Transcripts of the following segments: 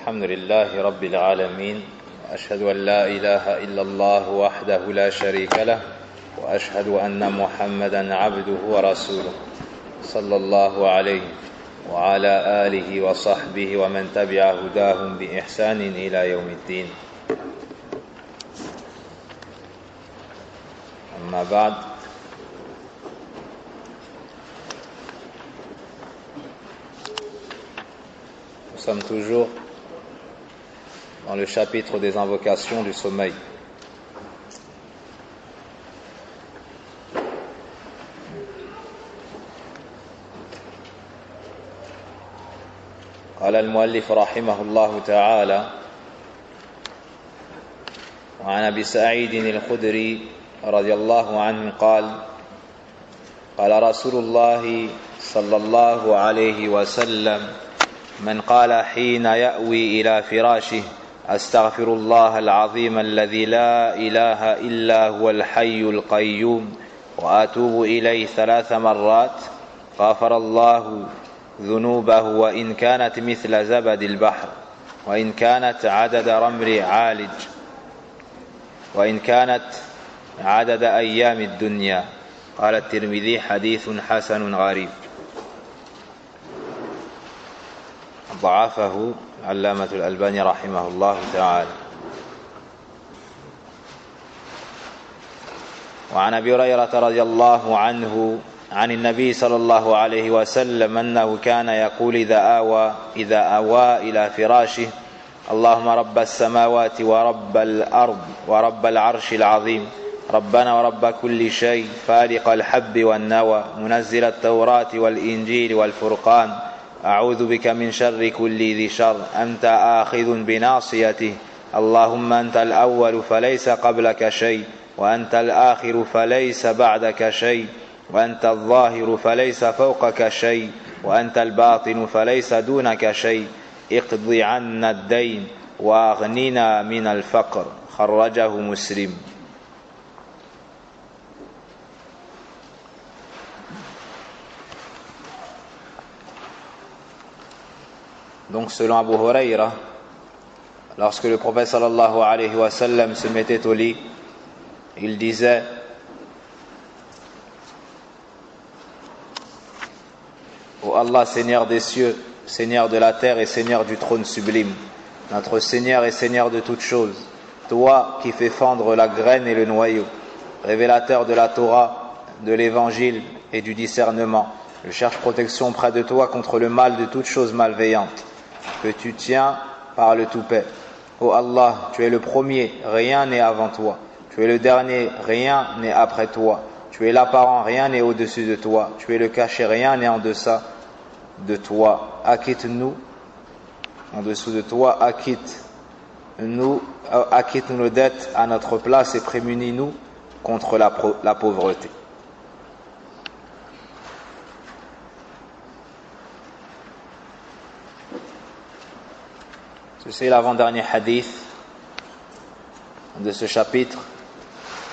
الحمد لله رب العالمين وأشهد أن لا إله إلا الله وحده لا شريك له وأشهد أن محمدا عبده ورسوله صلى الله عليه وعلى آله وصحبه ومن تبع هداهم بإحسان إلى يوم الدين أما بعد. Nous sommes toujours dans le chapitre des invocations du sommeil. قال المؤلف رحمه الله تعالى: وعن أبي سعيد الخدري رضي الله عنه قال: قال رسول الله صلى الله عليه وسلم: من قال حين يأوي إلى فراشه: أستغفر الله العظيم الذي لا إله إلا هو الحي القيوم وأتوب إليه 3 مرات غفر الله ذنوبه وإن كانت مثل زبد البحر وإن كانت عدد رمل عالج وإن كانت عدد أيام الدنيا. قال الترمذي: حديث حسن غريب. ضعفه علامة الألباني رحمه الله تعالى. وعن أبي هريرة رضي الله عنه عن النبي صلى الله عليه وسلم أنه كان يقول إذا أوى إلى فراشه: اللهم رب السماوات ورب الأرض ورب العرش العظيم ربنا ورب كل شيء فالق الحب والنوى منزل التوراة والإنجيل والفرقان أعوذ بك من شر كل ذي شر أنت آخذ بناصيته اللهم أنت الأول فليس قبلك شيء وأنت الآخر فليس بعدك شيء وأنت الظاهر فليس فوقك شيء وأنت الباطن فليس دونك شيء اقض عنا الدين وأغننا من الفقر. خرجه مسلم. Donc selon Abu Huraira, lorsque le prophète sallallahu alayhi wa sallam se mettait au lit, il disait: Ô Allah, Seigneur des cieux, Seigneur de la terre et Seigneur du trône sublime, notre Seigneur et Seigneur de toutes choses, toi qui fais fendre la graine et le noyau, révélateur de la Torah, de l'évangile et du discernement, je cherche protection près de toi contre le mal de toutes choses malveillantes que tu tiens par le tout-paix. Ô Allah, tu es le premier, rien n'est avant toi. Tu es le dernier, rien n'est après toi. Tu es l'apparent, rien n'est au-dessus de toi. Tu es le caché, rien n'est en deçà de toi. Acquitte-nous, en dessous de toi, acquitte-nous nos dettes à notre place et prémunis-nous contre la pauvreté. C'est l'avant-dernier hadith de ce chapitre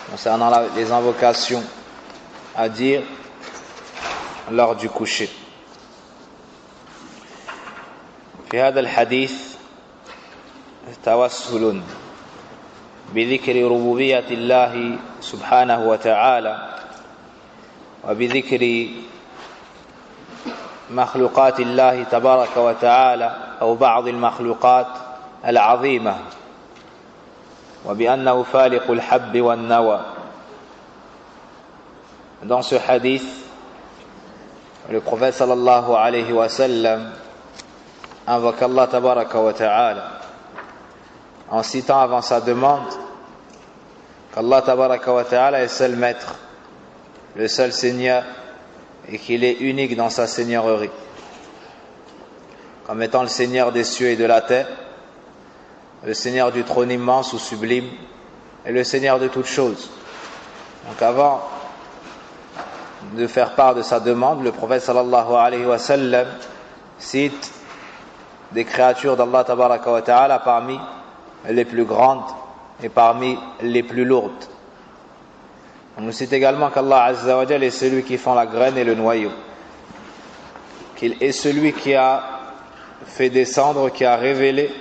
concernant les invocations à dire lors du coucher. في هذا الحديث توسل بذكر ربوبية الله سبحانه وتعالى وبذكر مخلوقات الله تبارك وتعالى أو بعض المخلوقات العظيمة وبأنه فالق الحب والنوى. Dans ce hadith, le prophète sallallahu alayhi wa sallam invoque Allah tabaraka wa ta'ala en citant avant sa demande qu'Allah tabaraka wa ta'ala est seul maître, le seul Seigneur, et qu'il est unique dans sa seigneurie comme étant le Seigneur des cieux et de la terre, le Seigneur du trône immense ou sublime et le Seigneur de toutes choses. Donc avant de faire part de sa demande, le prophète sallallahu alayhi wa sallam cite des créatures d'Allah tabaraka wa ta'ala parmi les plus grandes et parmi les plus lourdes. On nous cite également qu'Allah azza wa jalla est celui qui fend la graine et le noyau, qu'il est celui qui a fait descendre, qui a révélé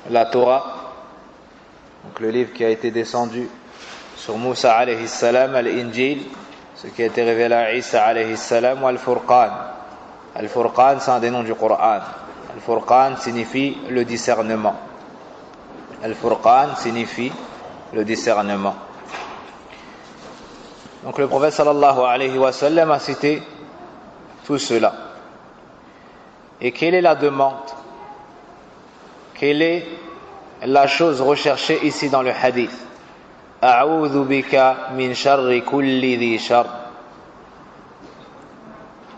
la Torah, donc le livre qui a été descendu sur Moussa alayhi salam, al-Injil, ce qui a été révélé à Isa alayhi salam, ou al-Furqan. Al-Furqan, c'est un des noms du Coran. Al-Furqan signifie le discernement. Al-Furqan signifie le discernement. Donc le prophète sallallahu alayhi wa sallam a cité tout cela. Et quelle est la demande? Quelle est la chose recherchée ici dans le hadith? A'udhu bika min sharri kulli dhi shar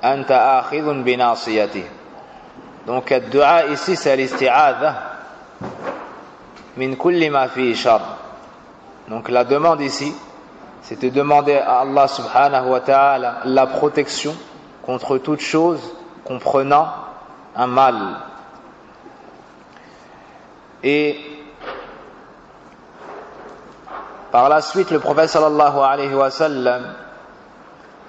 anta akhidhun bi nasiyatihi. Donc le dua ici c'est l'isti'adha min kulli ma fi shar. Donc la demande ici c'est de demander à Allah subhanahu wa ta'ala la protection contre toute chose comprenant un mal. Et par la suite, le prophète sallallahu alayhi wa sallam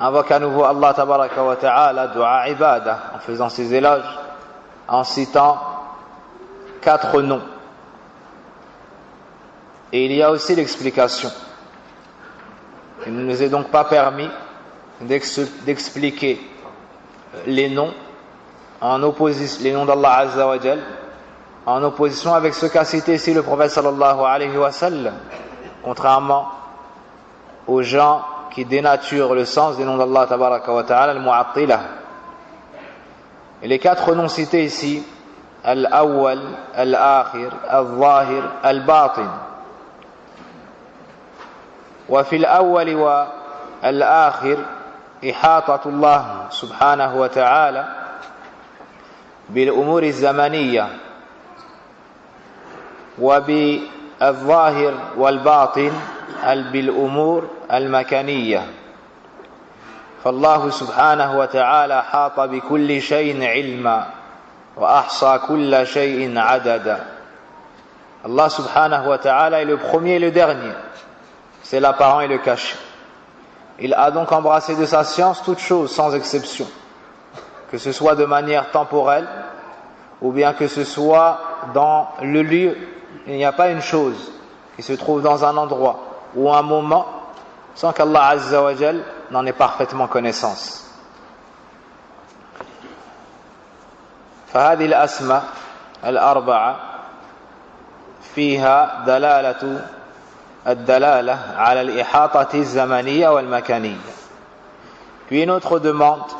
invoque à nouveau Allah tabaraka wa ta'ala, dua ibadah, en faisant ses éloges, en citant 4 noms. Et il y a aussi l'explication. Il ne nous est donc pas permis d'expliquer les noms en opposition, les noms d'Allah Azza wa Jal, en opposition avec ce qu'a cité ici le prophète sallallahu alayhi wa sallam, contrairement aux gens qui dénaturent le sens des noms d'Allah tabaraka wa ta'ala, al-mu'attilah. Et les 4 noms cités ici, al-awwal, al-akhir, al-zahir, al-batin. وفي الأول والآخر إحاطة الله سبحانه وتعالى بالأمور الزمنية وبالظاهر والباطن بالأمور المكانية فالله سبحانه وتعالى حاط بكل شيء علما وأحصى كل شيء عددا. Allah subhanahu wa ta'ala est le premier et le dernier, c'est l'apparent et le caché. Il a donc embrassé de sa science toutes choses sans exception, que ce soit de manière temporelle ou bien que ce soit dans le lieu. Il n'y a pas une chose qui se trouve dans un endroit ou un moment sans qu'Allah Azza wa Jal n'en ait parfaitement connaissance. فهذه الأسماء الأربعة فيها دلالة الدلالة على الإحاطة الزمنية والمكانية. Puis une autre demande,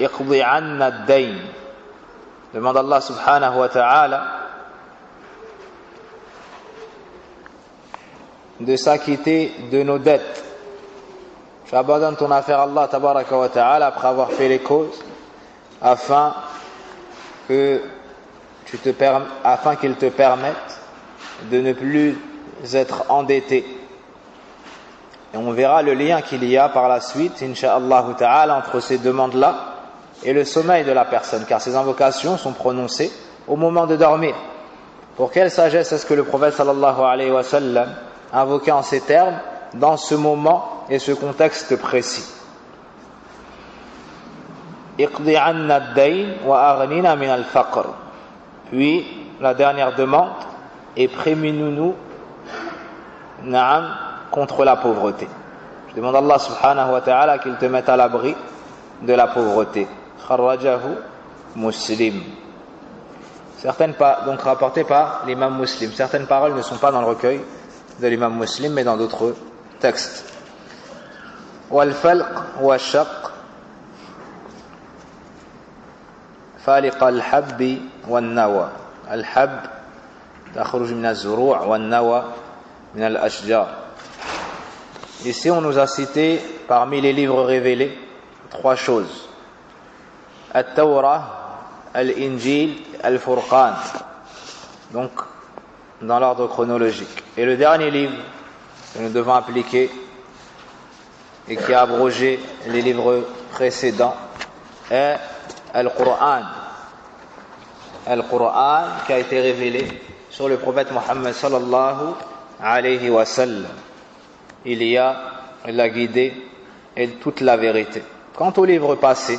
اقضي عنا الدين, demande Allah subhanahu wa ta'ala de s'acquitter de nos dettes. Tu abandonnes ton affaire à Allah tabaraka wa ta'ala après avoir fait les causes afin qu'il te permette de ne plus être endetté. Et on verra le lien qu'il y a par la suite, incha'Allah ta'ala, entre ces demandes-là et le sommeil de la personne, car ces invocations sont prononcées au moment de dormir. Pour quelle sagesse est-ce que le prophète sallallahu alayhi wa sallam invoquait en ces termes dans ce moment et ce contexte précis? Iqdi anna ad-dayn wa aghnina min al-faqr. Puis la dernière demande, et prémunons-nous contre la pauvreté. Je demande à Allah subhanahu wa ta'ala qu'il te mette à l'abri de la pauvreté. Kharrajahu Muslim. Donc rapportées par l'imam Muslim. Certaines paroles ne sont pas dans le recueil de l'imam Muslim, mais dans d'autres textes. Wal falq wa shaq faliq al-habbi wan nawa. Al-habb تخرج من الزروع والنوى من الأشجار. Ici on nous a cité parmi les livres révélés 3 choses: At-Tawrah, Al-Injil, Al-Furqan, donc dans l'ordre chronologique. Et le dernier livre que nous devons appliquer et qui a abrogé les livres précédents est Al-Qur'an. Al-Qur'an qui a été révélé sur le prophète Mohammed sallallahu alayhi wa sallam. Il y a la guidée et toute la vérité. Quant au livre passé,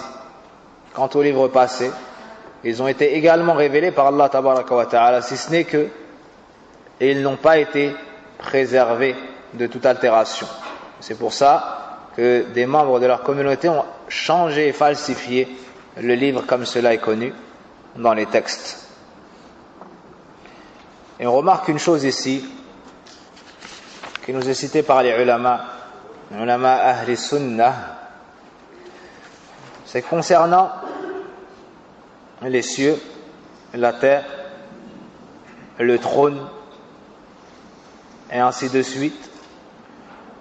ils ont été également révélés par Allah tabaraka wa ta'ala, si ce n'est que ils n'ont pas été préservés de toute altération. C'est pour ça que des membres de leur communauté ont changé et falsifié le livre comme cela est connu dans les textes. Et on remarque une chose ici qui nous est citée par les ulama ahli sunnah, c'est concernant les cieux, la terre, le trône et ainsi de suite.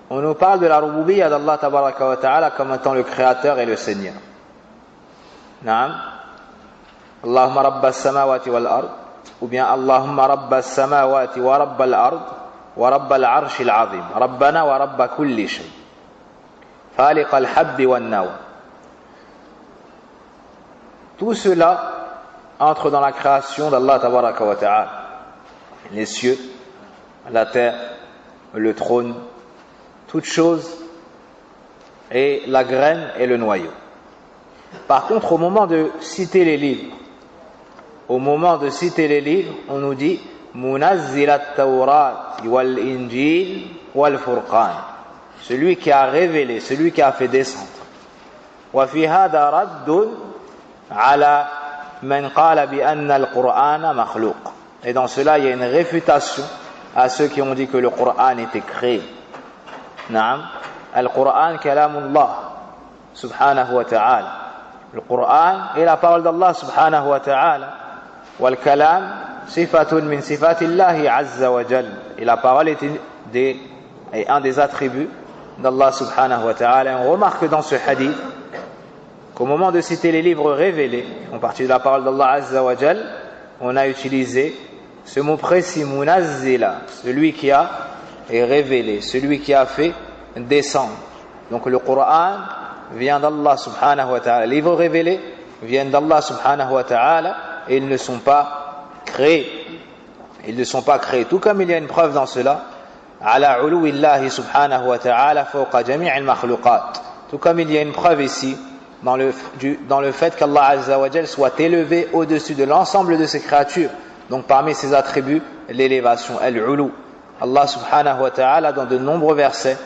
On nous parle de la rububiyya d'Allah tabaraka wa ta'ala comme étant le créateur et le seigneur. Naam. Allahumma rabba as-samawati wal ard, ou bien Allahumma rabba as-samawati wa rabba al-ard wa rabba al-arshi al-azim, rabbana wa rabba kulli shay, faliq al-habbi wan nawa. Tout cela entre dans la création d'Allah tabaraka wa ta'ala. Les cieux, la terre, le trône, toute chose, et la graine et le noyau. Par contre, au moment de citer les livres, on nous dit Munazzil at-Tawrat wal Injil wal Furqan, celui qui a révélé, celui qui a fait descendre. Wa fi hada raddun ala man qala bi anna al-Qur'ana makhluq. Et dans cela, il y a une réfutation à ceux qui ont dit que le Coran était créé. Naam, al-Qur'an kalamullah subhanahu wa ta'ala. Le Coran est la parole d'Allah subhanahu wa ta'ala. Wal kalam sifatun min sifatillahi azza wa jal. Et la parole est un des attributs d'Allah subhanahu wa ta'ala. Et on remarque dans ce hadith qu'au moment de citer les livres révélés, en partie de la parole d'Allah azza wa jal, on a utilisé ce mot précis, munazzila, celui qui a révélé, celui qui a fait descendre. Donc le Coran vient d'Allah subhanahu wa ta'ala. Les livres révélés viennent d'Allah subhanahu wa ta'ala et ils ne sont pas créés. Ils ne sont pas créés. Tout comme il y a une preuve dans cela, ala uluwillahi subhanahu wa ta'ala fawqa jami'il makhluqat. Tout comme il y a une preuve ici dans le fait qu'Allah azza wa jal soit élevé au-dessus de l'ensemble de ses créatures. Donc parmi ses attributs, l'élévation, al-ulu. Allah subhanahu wa ta'ala dans de nombreux versets,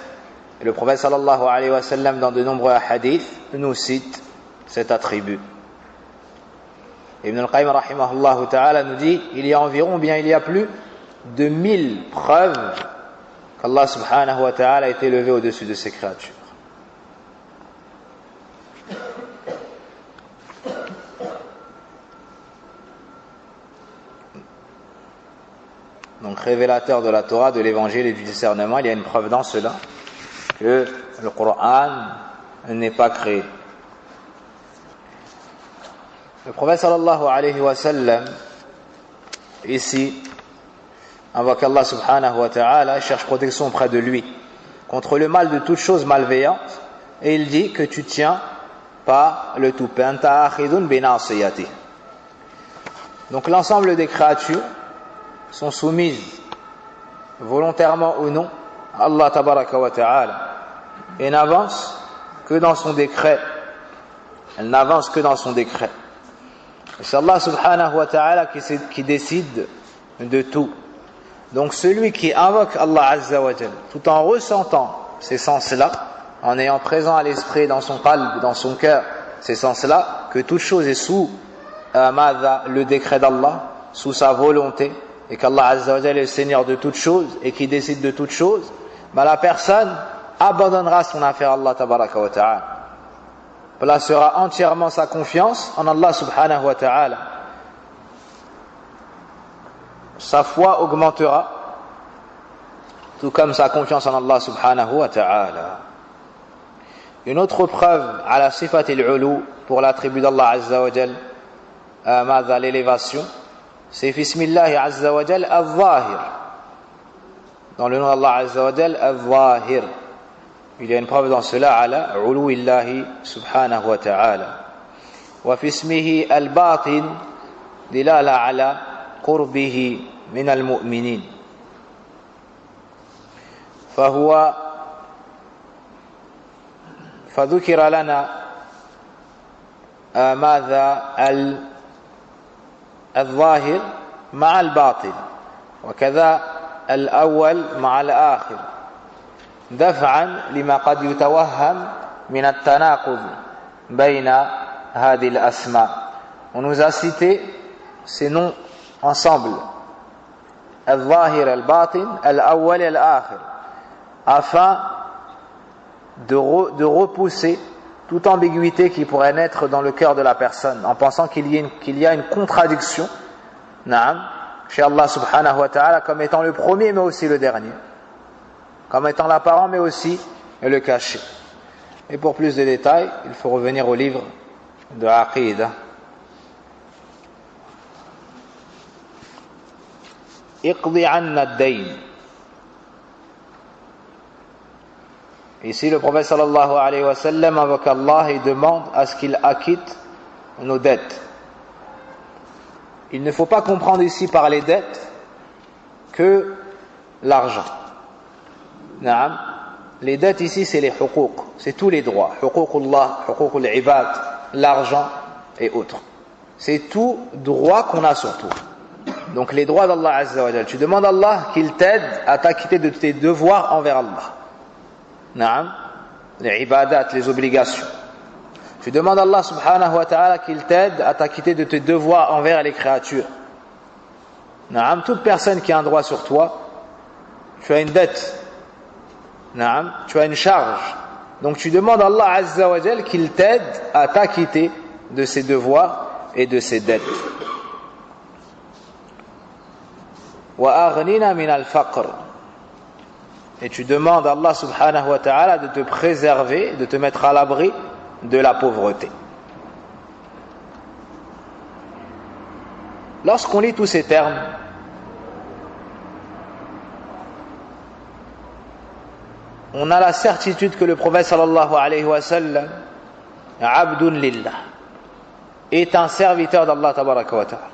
et le prophète sallallahu alayhi wa sallam dans de nombreux hadiths nous cite cet attribut. Ibn al-Qayyim rahimahullah ta'ala nous dit, il y a plus de 1000 preuves qu'Allah subhanahu wa ta'ala est élevé au-dessus de ses créatures. Donc révélateur de la Torah, de l'évangile et du discernement, il y a une preuve dans cela que le Coran n'est pas créé. Le prophète sallallahu alayhi wa sallam ici invoque Allah subhanahu wa ta'ala, cherche protection auprès de lui contre le mal de toute chose malveillante, et il dit que tu tiens par le toupet. Donc l'ensemble des créatures sont soumises volontairement ou non à Allah tabaraka wa ta'ala et n'avancent que dans son décret. Elles n'avancent que dans son décret. Et c'est Allah subhanahu wa ta'ala qui décide de tout. Donc celui qui invoque Allah azza wa jal tout en ressentant ces sens-là, en ayant présent à l'esprit dans son qalb, dans son cœur, ces sens-là, que toute chose est sous le décret d'Allah, sous sa volonté, et qu'Allah azza wa jal est le Seigneur de toutes choses et qui décide de toutes choses, la personne abandonnera son affaire à Allah tabaraka wa ta'ala, placera entièrement sa confiance en Allah subhanahu wa ta'ala. Sa foi augmentera, tout comme sa confiance en Allah subhanahu wa ta'ala. Une autre preuve à la sifat al-ulu pour l'attribut d'Allah azza wa jal, l'élévation, c'est Bismillah azza wa jal al-zahir. Dans le nom d'Allah azza wa jal, al-zahir. Il y a une preuve dans cela ala uluwillahi subhanahu wa ta'ala. Wa fi ismihi al-batin dilala ala qurbihi min al-mu'minin. فهو فذكر لنا ماذا الظاهر مع الباطن وكذا الأول مع الآخر دفعا لما قد يتوهم من التناقض بين هذه الأسماء. On nous a cité ces noms ensemble, الظاهر الباطن الأول الآخر, afin de repousser toute ambiguïté qui pourrait naître dans le cœur de la personne en pensant qu'il y a une contradiction chez Allah subhanahu wa ta'ala comme étant le premier mais aussi le dernier, comme étant l'apparent mais aussi le caché. Et pour plus de détails, il faut revenir au livre de Aqidah. Iqdi anna ad-dayn. Ici le prophète sallallahu alayhi wa sallam invoque Allah et demande à ce qu'il acquitte nos dettes. Il ne faut pas comprendre ici par les dettes que l'argent. Naam. Les dettes ici c'est les huquq, c'est tous les droits, huququllah, huququl ibad, l'argent et autres. C'est tout droit qu'on a sur toi. Donc les droits d'Allah Azza wa Jal. Tu demandes à Allah qu'il t'aide à t'acquitter de tes devoirs envers Allah. Naam. Les ibadat, les obligations. Tu demandes à Allah subhanahu wa ta'ala qu'il t'aide à t'acquitter de tes devoirs envers les créatures. Naam. Toute personne qui a un droit sur toi, tu as une dette. Naam. Tu as une charge. Donc tu demandes à Allah Azza wa Jal qu'il t'aide à t'acquitter de ses devoirs et de ses dettes. Wa aghnina min al-faqr. Et tu demandes à Allah subhanahu wa ta'ala de te préserver, de te mettre à l'abri de la pauvreté. Lorsqu'on lit tous ces termes, on a la certitude que le prophète sallallahu alayhi wa sallam, abdun lillah, est un serviteur d'Allah tabaraka wa ta'ala.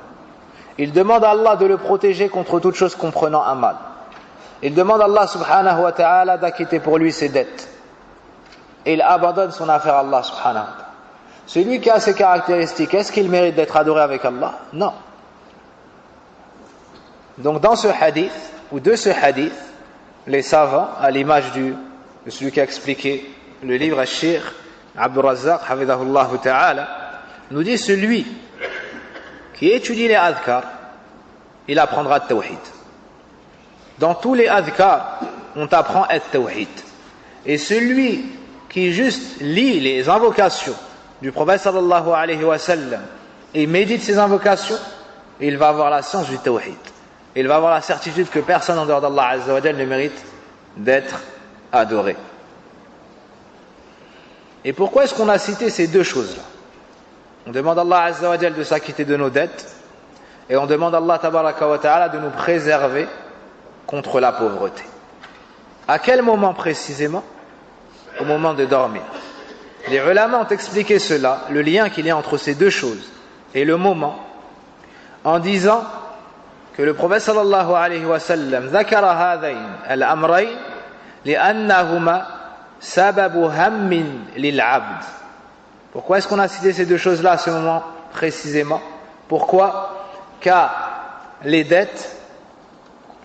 Il demande à Allah de le protéger contre toute chose comprenant un mal. Il demande à Allah subhanahu wa ta'ala d'acquitter pour lui ses dettes. Et il abandonne son affaire à Allah subhanahu wa ta'ala. Celui qui a ces caractéristiques, est-ce qu'il mérite d'être adoré avec Allah? Non. Donc dans ce hadith, ou de ce hadith, les savants, à l'image de celui qui a expliqué le livre Al-Sheikh Abdul Razzaq, hafidhahullah ta'ala, nous dit celui qui étudie les adhkar, il apprendra le tawhid. Dans tous les adhkar, on t'apprend le tawhid. Et celui qui juste lit les invocations du prophète sallallahu alayhi wa sallam et médite ces invocations, il va avoir la science du tawhid. Il va avoir la certitude que personne en dehors d'Allah Azza wa Jal ne mérite d'être adoré. Et pourquoi est-ce qu'on a cité ces deux choses-là? On demande à Allah Azza wa Jal de s'acquitter de nos dettes et on demande à Allah tabaraka wa ta'ala de nous préserver contre la pauvreté. À quel moment précisément? Au moment de dormir. Les ulama ont expliqué cela, le lien qu'il y a entre ces deux choses et le moment, en disant que le prophète sallallahu alayhi wa sallam ذكر هذين الأمرين لأنهما سبب هم للعبد. Pourquoi est-ce qu'on a cité ces deux choses-là à ce moment précisément? Pourquoi? Car les dettes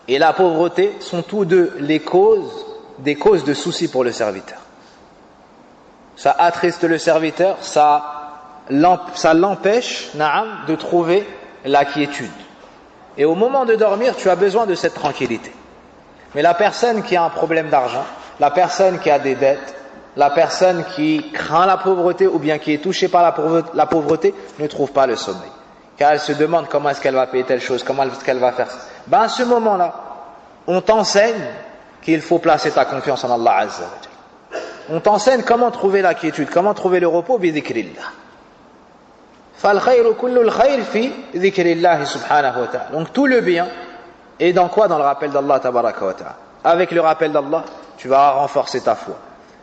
et la pauvreté sont tous deux des causes de soucis pour le serviteur. Ça attriste le serviteur, ça l'empêche de trouver la quiétude. Et au moment de dormir, tu as besoin de cette tranquillité. Mais la personne qui a un problème d'argent, la personne qui a des dettes, la personne qui craint la pauvreté ou bien qui est touchée par la pauvreté ne trouve pas le sommeil. Car elle se demande comment est-ce qu'elle va payer telle chose, comment est-ce qu'elle va faire ça. À ce moment-là, on t'enseigne qu'il faut placer ta confiance en Allah Azza wa Jalla. On t'enseigne comment trouver la quiétude, comment trouver le repos bi dhikrillah. Fal khayru kullu al khayr fi dhikrillah subhanahu wa ta'ala. Donc tout le bien est dans quoi? Dans le rappel d'Allah tabaraka wa ta'ala. Avec le rappel d'Allah, tu vas renforcer ta foi.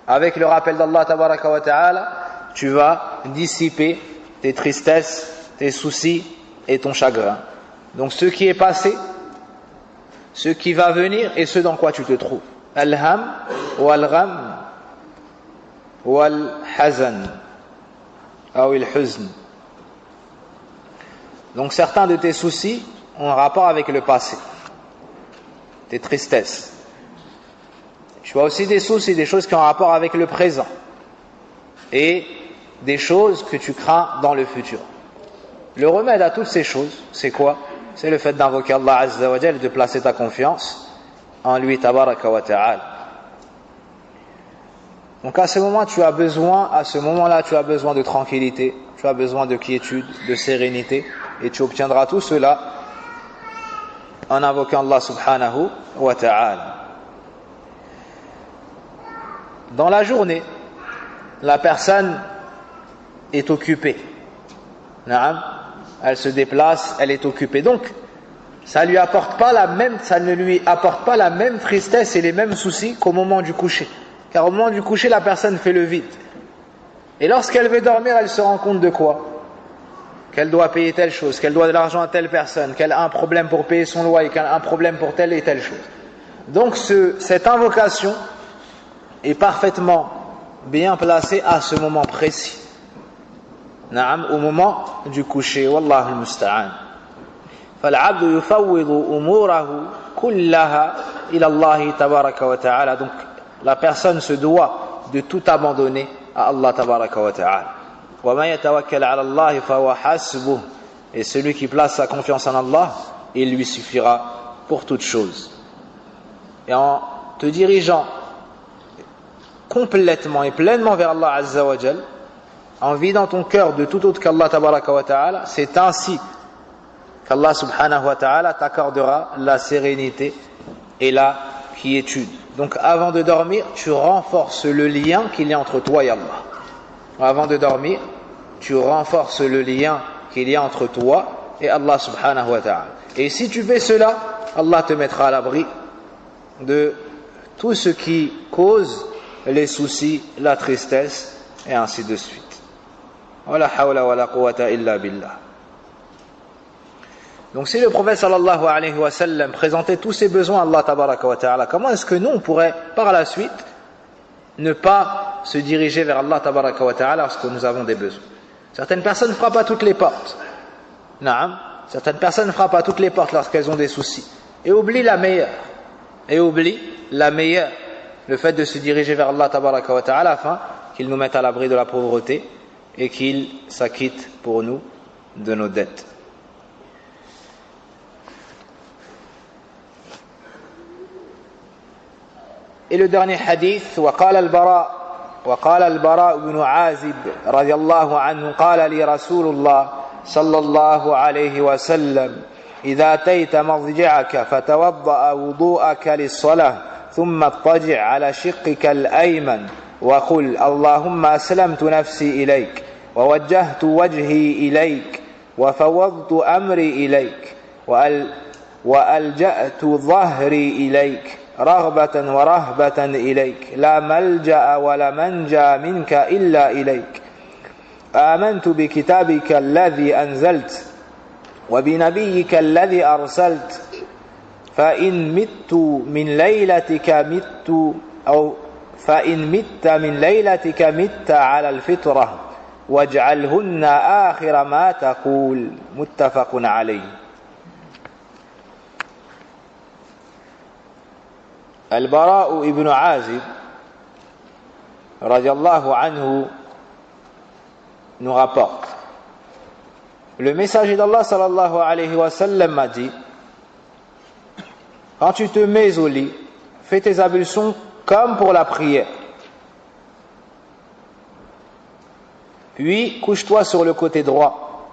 Avec le rappel d'Allah tabaraka wa ta'ala, tu vas dissiper tes tristesses, tes soucis et ton chagrin. Donc ce qui est passé, ce qui va venir et ce dans quoi tu te trouves. Al-ham wal-gham wal-hazan ou al-huzn. Donc certains de tes soucis ont un rapport avec le passé, tes tristesses. Tu as aussi des soucis, des choses qui ont un rapport avec le présent et des choses que tu crains dans le futur. Le remède à toutes ces choses, c'est quoi? C'est le fait d'invoquer Allah Azza wa Jal et de placer ta confiance en lui, tabaraka wa ta'ala. Donc à ce moment-là, tu as besoin de tranquillité, tu as besoin de quiétude, de sérénité, et tu obtiendras tout cela en invoquant Allah subhanahu wa ta'ala. Dans la journée, la personne est occupée. Elle se déplace, elle est occupée. Donc, ça ne lui apporte pas la même tristesse et les mêmes soucis qu'au moment du coucher. Car au moment du coucher, la personne fait le vide. Et lorsqu'elle veut dormir, elle se rend compte de quoi? Qu'elle doit payer telle chose, qu'elle doit de l'argent à telle personne, qu'elle a un problème pour payer son loyer, qu'elle a un problème pour telle et telle chose. Donc cette invocation est parfaitement bien placée à ce moment précis. Au moment du coucher. Wallahu al-musta'an. فالعبد يفوض أموره كلها إلى الله تبارك وتعالى. Donc la personne se doit de tout abandonner à Allah tabaraka wa ta'ala. وَمَا يَتَوَكَّلْ عَلَى اللَّهِ فَهُوَ حَسْبُهُ. Et celui qui place sa confiance en Allah, il lui suffira pour toute chose. Et en te dirigeant complètement et pleinement vers Allah Azza wa Jal, en vidant ton cœur de tout autre qu'Allah tabaraka wa ta'ala, c'est ainsi qu'Allah subhanahu wa ta'ala t'accordera la sérénité et la quiétude. Donc avant de dormir, tu renforces le lien qu'il y a entre toi et Allah. Avant de dormir, tu renforces le lien qu'il y a entre toi et Allah subhanahu wa ta'ala. Et si tu fais cela, Allah te mettra à l'abri de tout ce qui cause les soucis, la tristesse et ainsi de suite. Wala hawla wala quwwata illa billah. Donc si le prophète sallallahu alayhi wa sallam présentait tous ses besoins à Allah tabaraka wa ta'ala, comment est-ce que nous on pourrait par la suite ne pas se diriger vers Allah tabaraka wa ta'ala lorsque nous avons des besoins? Certaines personnes ne frappent à toutes les portes. Certaines personnes ne frappent à toutes les portes lorsqu'elles ont des soucis et oublient la meilleure. Le fait de se diriger vers Allah tabaraka wa ta'ala afin qu'il nous mette à l'abri de la pauvreté et qu'il s'acquitte pour nous de nos dettes. Et le dernier hadith, وقال البراء بن عازب رضي الله عنه قال لي رسول الله صلى الله عليه وسلم إذا أتيت مضجعك فتوضأ وضوءك للصلاة ثم اضطجع على شقك الأيمن وقل اللهم أسلمت نفسي إليك ووجهت وجهي إليك وفوضت أمري إليك وألجأت ظهري إليك رغبة ورهبة إليك لا ملجأ ولا منجا منك إلا إليك آمنت بكتابك الذي أنزلت وبنبيك الذي أرسلت فإن مت من ليلتك مت على الفطرة واجعلهن آخر ما تقول متفق عليه. Al-Bara ibn Azib radiallahu anhu nous rapporte: le messager d'Allah sallallahu alayhi wa sallam m'a dit, quand tu te mets au lit, fais tes ablutions comme pour la prière, puis couche-toi sur le côté droit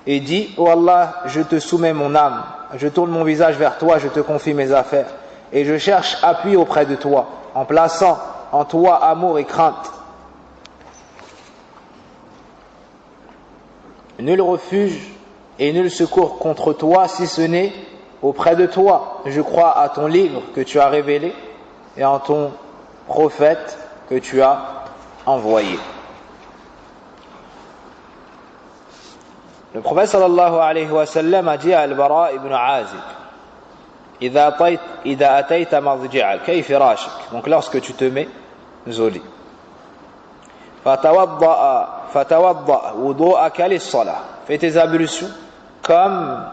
et dis: oh Allah, je te soumets mon âme, je tourne mon visage vers toi, je te confie mes affaires et je cherche appui auprès de toi, en plaçant en toi amour et crainte. Nul refuge et nul secours contre toi si ce n'est auprès de toi. Je crois à ton livre que tu as révélé et en ton prophète que tu as envoyé. Le prophète sallallahu alayhi wa sallam a dit à Al-Bara ibn Azib: إذا أتيت مضجعك أي فراشك, donc lorsque tu te mets au lit, فتوضأ وضوءك للصلاة, fais tes ablutions comme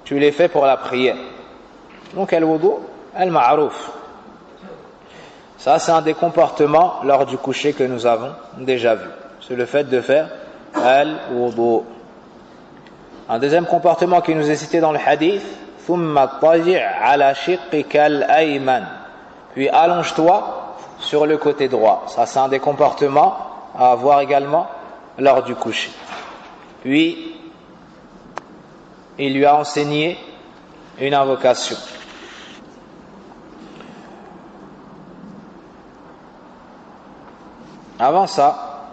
tu les fais pour la prière. Donc al-wudu al-ma'rouf. Ça, c'est un des comportements lors du coucher que nous avons déjà vu. C'est le fait de faire al-wudu. Un deuxième comportement qui nous est cité dans le hadith, ثم اضطجع على شقك الأيمن. Puis allonge-toi sur le côté droit. Ça, c'est un des comportements à avoir également lors du coucher. Puis, il lui a enseigné une invocation. Avant ça,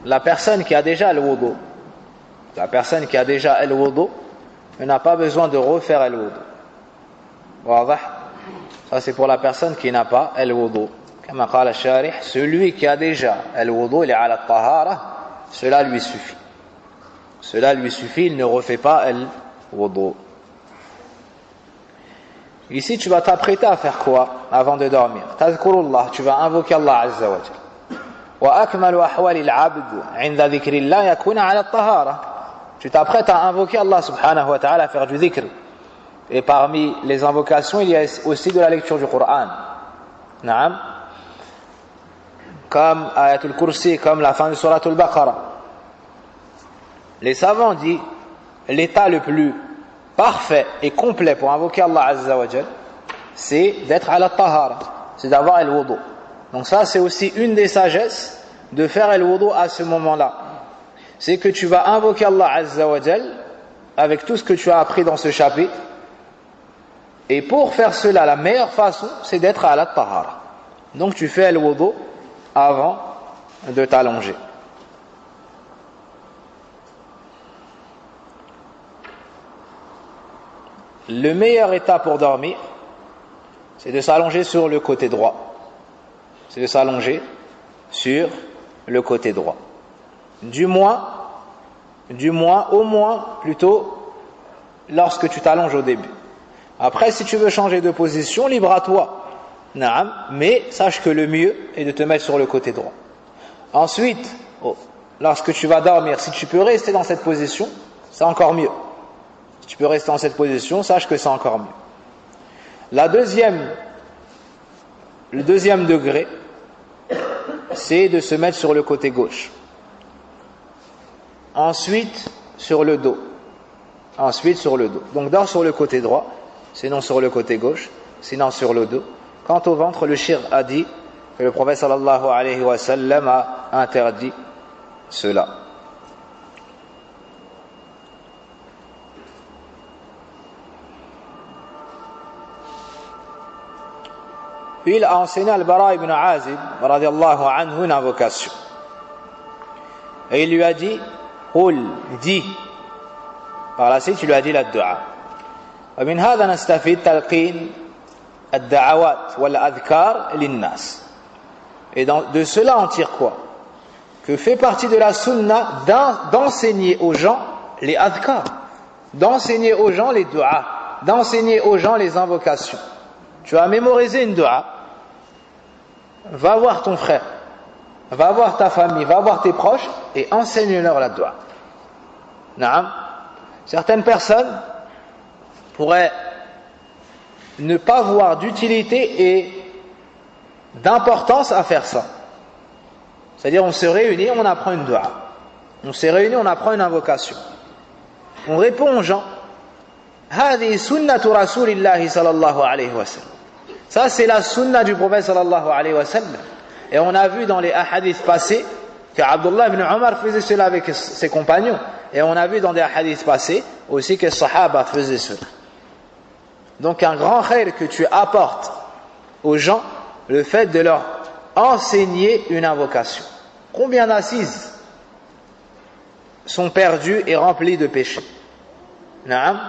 la personne qui a déjà le wudu, n'a pas besoin de refaire le wudu. Wadah? Ça, c'est pour la personne qui n'a pas le wudu. Comme a dit le sharih, celui qui a déjà le wudu, il est à la tahara, cela lui suffit. Il ne refait pas le wudu. Ici, tu vas t'apprêter à faire quoi avant de dormir? Tadhkurullah, tu vas invoquer Allah Azza wa Jalla. Wa akmalu ahwali al-'abd 'inda dhikrillah yakuna 'ala at-tahara. Tu t'apprêtes à invoquer Allah subhanahu wa ta'ala, à faire du dhikr. Et parmi les invocations, il y a aussi de la lecture du Coran. Naam. Comme Ayatul Kursi, comme la fin de Suratul Baqarah. Les savants disent l'état le plus parfait et complet pour invoquer Allah Azza wa Jal, c'est d'être à la tahara, c'est d'avoir le wudu. Donc ça, c'est aussi une des sagesses de faire le wudu à ce moment-là. C'est que tu vas invoquer Allah Azza wa Jal avec tout ce que tu as appris dans ce chapitre. Et pour faire cela, la meilleure façon, c'est d'être à la tahara. Donc tu fais le wudu avant de t'allonger. Le meilleur état pour dormir, c'est de s'allonger sur le côté droit. Du moins, au moins, plutôt, lorsque tu t'allonges au début. Après, si tu veux changer de position, libre à toi. Naam, mais sache que le mieux est de te mettre sur le côté droit. Ensuite, lorsque tu vas dormir, si tu peux rester dans cette position, c'est encore mieux. Si tu peux rester dans cette position, sache que c'est encore mieux. Le deuxième degré, c'est de se mettre sur le côté gauche. Ensuite, sur le dos. Donc, dors sur le côté droit, sinon sur le côté gauche, sinon sur le dos. Quant au ventre, le shir a dit que le prophète sallallahu alayhi wa sallam a interdit cela. Puis il a enseigné al-Bara ibn Azib radiyallahu anhu une invocation. Et il lui a dit, Qul, dis. Par la suite, il lui a dit la dua. ومن هذا نستفيد تلقين الدعوات والأذكار للناس. Et de cela, on tire quoi? Que fait partie de la sunna d'enseigner aux gens les adhkar, d'enseigner aux gens les du'as, d'enseigner aux gens les invocations. Tu as mémorisé une dua, va voir ton frère, va voir ta famille, va voir tes proches et enseigne-leur la dua. Naam. Certaines personnes pourraient ne pas voir d'utilité et d'importance à faire ça. C'est-à-dire, on se réunit, on apprend une dua. On se réunit, on apprend une invocation. On répond aux gens, هذه سنة رسول الله صلى الله عليه وسلم. Ça, c'est la sunna du prophète sallallahu alayhi wa sallam. Et on a vu dans les hadiths passés que Abdullah ibn Omar faisait cela avec ses compagnons. Et on a vu dans des hadiths passés aussi que les Sahaba faisaient cela. Donc un grand khair que tu apportes aux gens, le fait de leur enseigner une invocation. Combien d'assises sont perdues et remplies de péchés? Naam.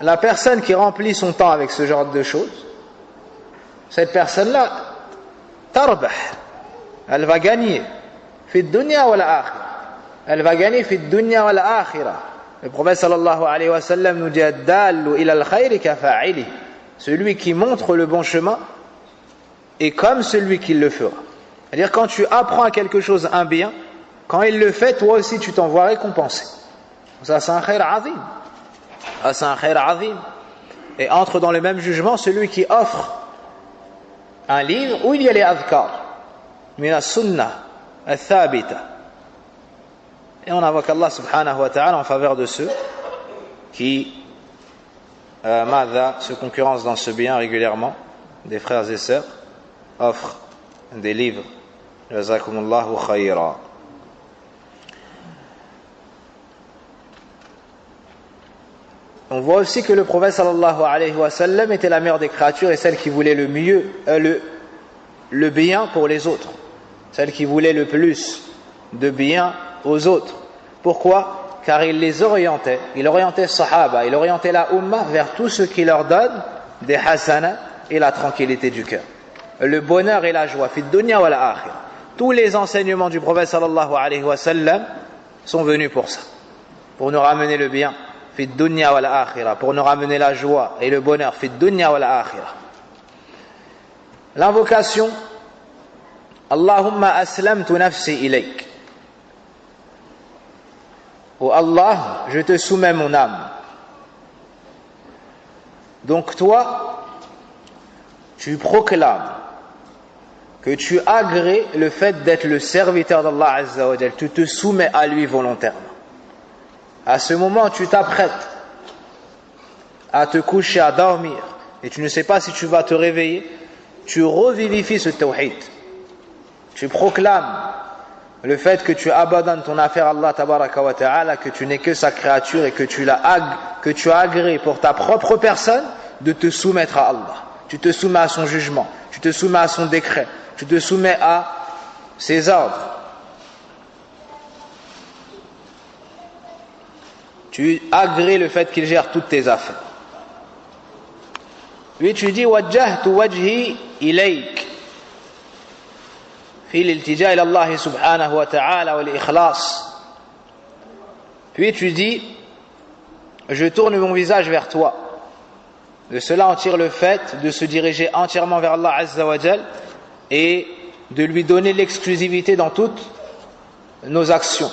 La personne qui remplit son temps avec ce genre de choses, cette personne-là, tarbah, elle va gagner fi dunya wal akhirah. Elle va gagner fi dunya wal akhirah. Le prophète sallallahu alayhi wa sallam nous dit ad-dallu ila al-khayri kafa'ili. Celui qui montre le bon chemin est comme celui qui le fera. C'est-à-dire quand tu apprends à quelque chose un bien, quand il le fait, toi aussi tu t'en vois récompensé. Ça c'est un khayr azim. C'est un khayr azim. Et entre dans le même jugement celui qui offre un livre où il y a les adhkar, min as-sunnah al-thabita. Et on invoque Allah subhanahu wa ta'ala en faveur de ceux qui se concurrencent dans ce bien régulièrement, des frères et sœurs, offrent des livres. Jazakumullahu khayra. On voit aussi que le prophète sallallahu alayhi wa sallam était la meilleure des créatures et celle qui voulait le mieux, le bien pour les autres, celle qui voulait le plus de bien aux autres. Pourquoi? Car il les orientait, il orientait sahaba, il orientait la umma vers tout ce qui leur donne des hasana et la tranquillité du cœur, le bonheur et la joie, fi dunya wal akhirah. Tous les enseignements du prophète sallallahu alayhi wa sallam sont venus pour ça, pour nous ramener le bien, fi dunya wal akhirah, pour nous ramener la joie et le bonheur, fi dunya wal akhirah. L'invocation Allahumma aslamtu nafsi ilayk. Oh Allah, je te soumets mon âme. Donc toi, tu proclames que tu agrées le fait d'être le serviteur d'Allah Azza wa Jal, tu te soumets à lui volontairement. À ce moment, tu t'apprêtes à te coucher, à dormir, et tu ne sais pas si tu vas te réveiller, tu revivifies ce tawhid. Tu proclames le fait que tu abandonnes ton affaire à Allah tabaraka wa ta'ala, que tu n'es que sa créature et que tu as agréé pour ta propre personne de te soumettre à Allah. Tu te soumets à son jugement, tu te soumets à son décret, tu te soumets à ses ordres. Tu agrées le fait qu'il gère toutes tes affaires. Puis tu dis wajjahtu wajhi ilayk fi l'iltija ila Allah subhanahu wa ta'ala wa l'ikhlas. Puis tu dis je tourne mon visage vers toi. De cela en tire le fait de se diriger entièrement vers Allah Azza wa Jal et de lui donner l'exclusivité dans toutes nos actions,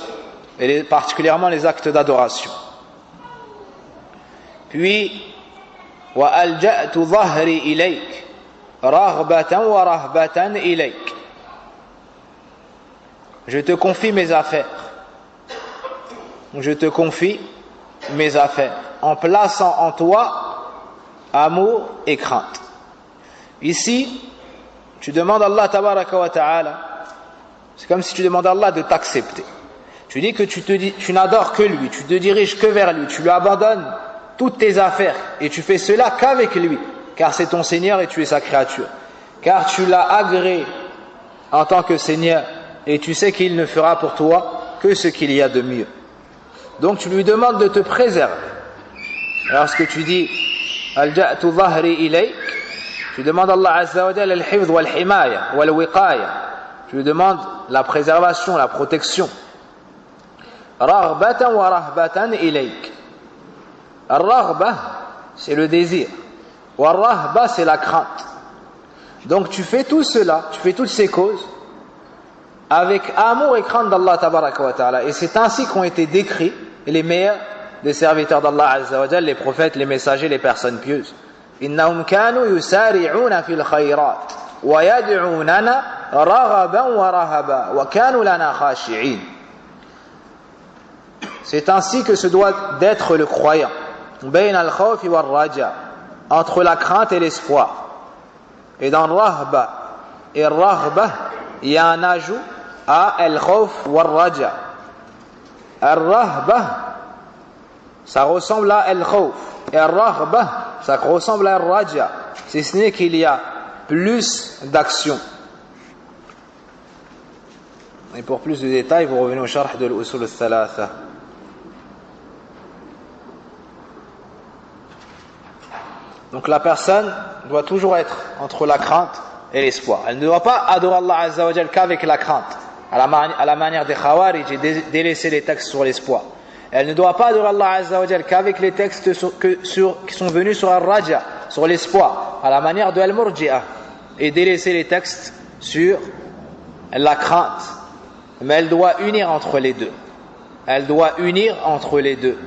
et particulièrement les actes d'adoration. Puis wa alja'tu dhahri ilayk raghbatan wa rahbatan ilayk. Je te confie mes affaires. Je te confie mes affaires en plaçant en toi amour et crainte. Ici, tu demandes à Allah tabaraka wa ta'ala, c'est comme si tu demandais à Allah de t'accepter. Tu dis que tu n'adores que lui, tu te diriges que vers lui, tu lui abandonnes toutes tes affaires et tu fais cela qu'avec lui, car c'est ton Seigneur et tu es sa créature. Car tu l'as agréé en tant que Seigneur et tu sais qu'il ne fera pour toi que ce qu'il y a de mieux. Donc tu lui demandes de te préserver. Lorsque tu dis alja'tu dhahri ilayk, tu demandes à Allah Azza wa Jalla al-hifdh wal-himaya wal-wiqaya. Tu lui demandes la préservation, la protection. Raghbatan wa rahbatan ilayk. Ar-raghbah, c'est le désir. Wa rahba, c'est la crainte. Donc tu fais tout cela, tu fais toutes ces causes avec amour et crainte d'Allah tabaraka wa ta'ala. Et c'est ainsi qu'ont été décrits les meilleurs des serviteurs d'Allah Azza wa Jal, les prophètes, les messagers, les personnes pieuses. Innahum kanu yusari'una fil khayrat wa yad'unana raghaban wa rahaba wa kanu lana khashi'in. C'est ainsi que se doit d'être le croyant. Bayna al-khawfi wal raja, entre la crainte et l'espoir. Et dans rahba et raghba, il y a un ajout à al-khawf wal raja. Al-rahba, ça ressemble à al-khawf, et al-raghba, ça ressemble à al-raja, si ce n'est qu'il y a plus d'action. Et pour plus de détails, vous revenez au sharh de l'usul al-thalatha. Donc la personne doit toujours être entre la crainte et l'espoir. Elle ne doit pas adorer Allah Azza wa Jal qu'avec la crainte, à la manière des Khawarij, et délaisser les textes sur l'espoir. Elle ne doit pas adorer Allah Azza wa Jal qu'avec les textes qui sont venus sur Al-Raja, sur l'espoir, à la manière de Al-Murji'ah, et délaisser les textes sur la crainte. mais elle doit unir entre les deux. Elle doit unir entre les deux.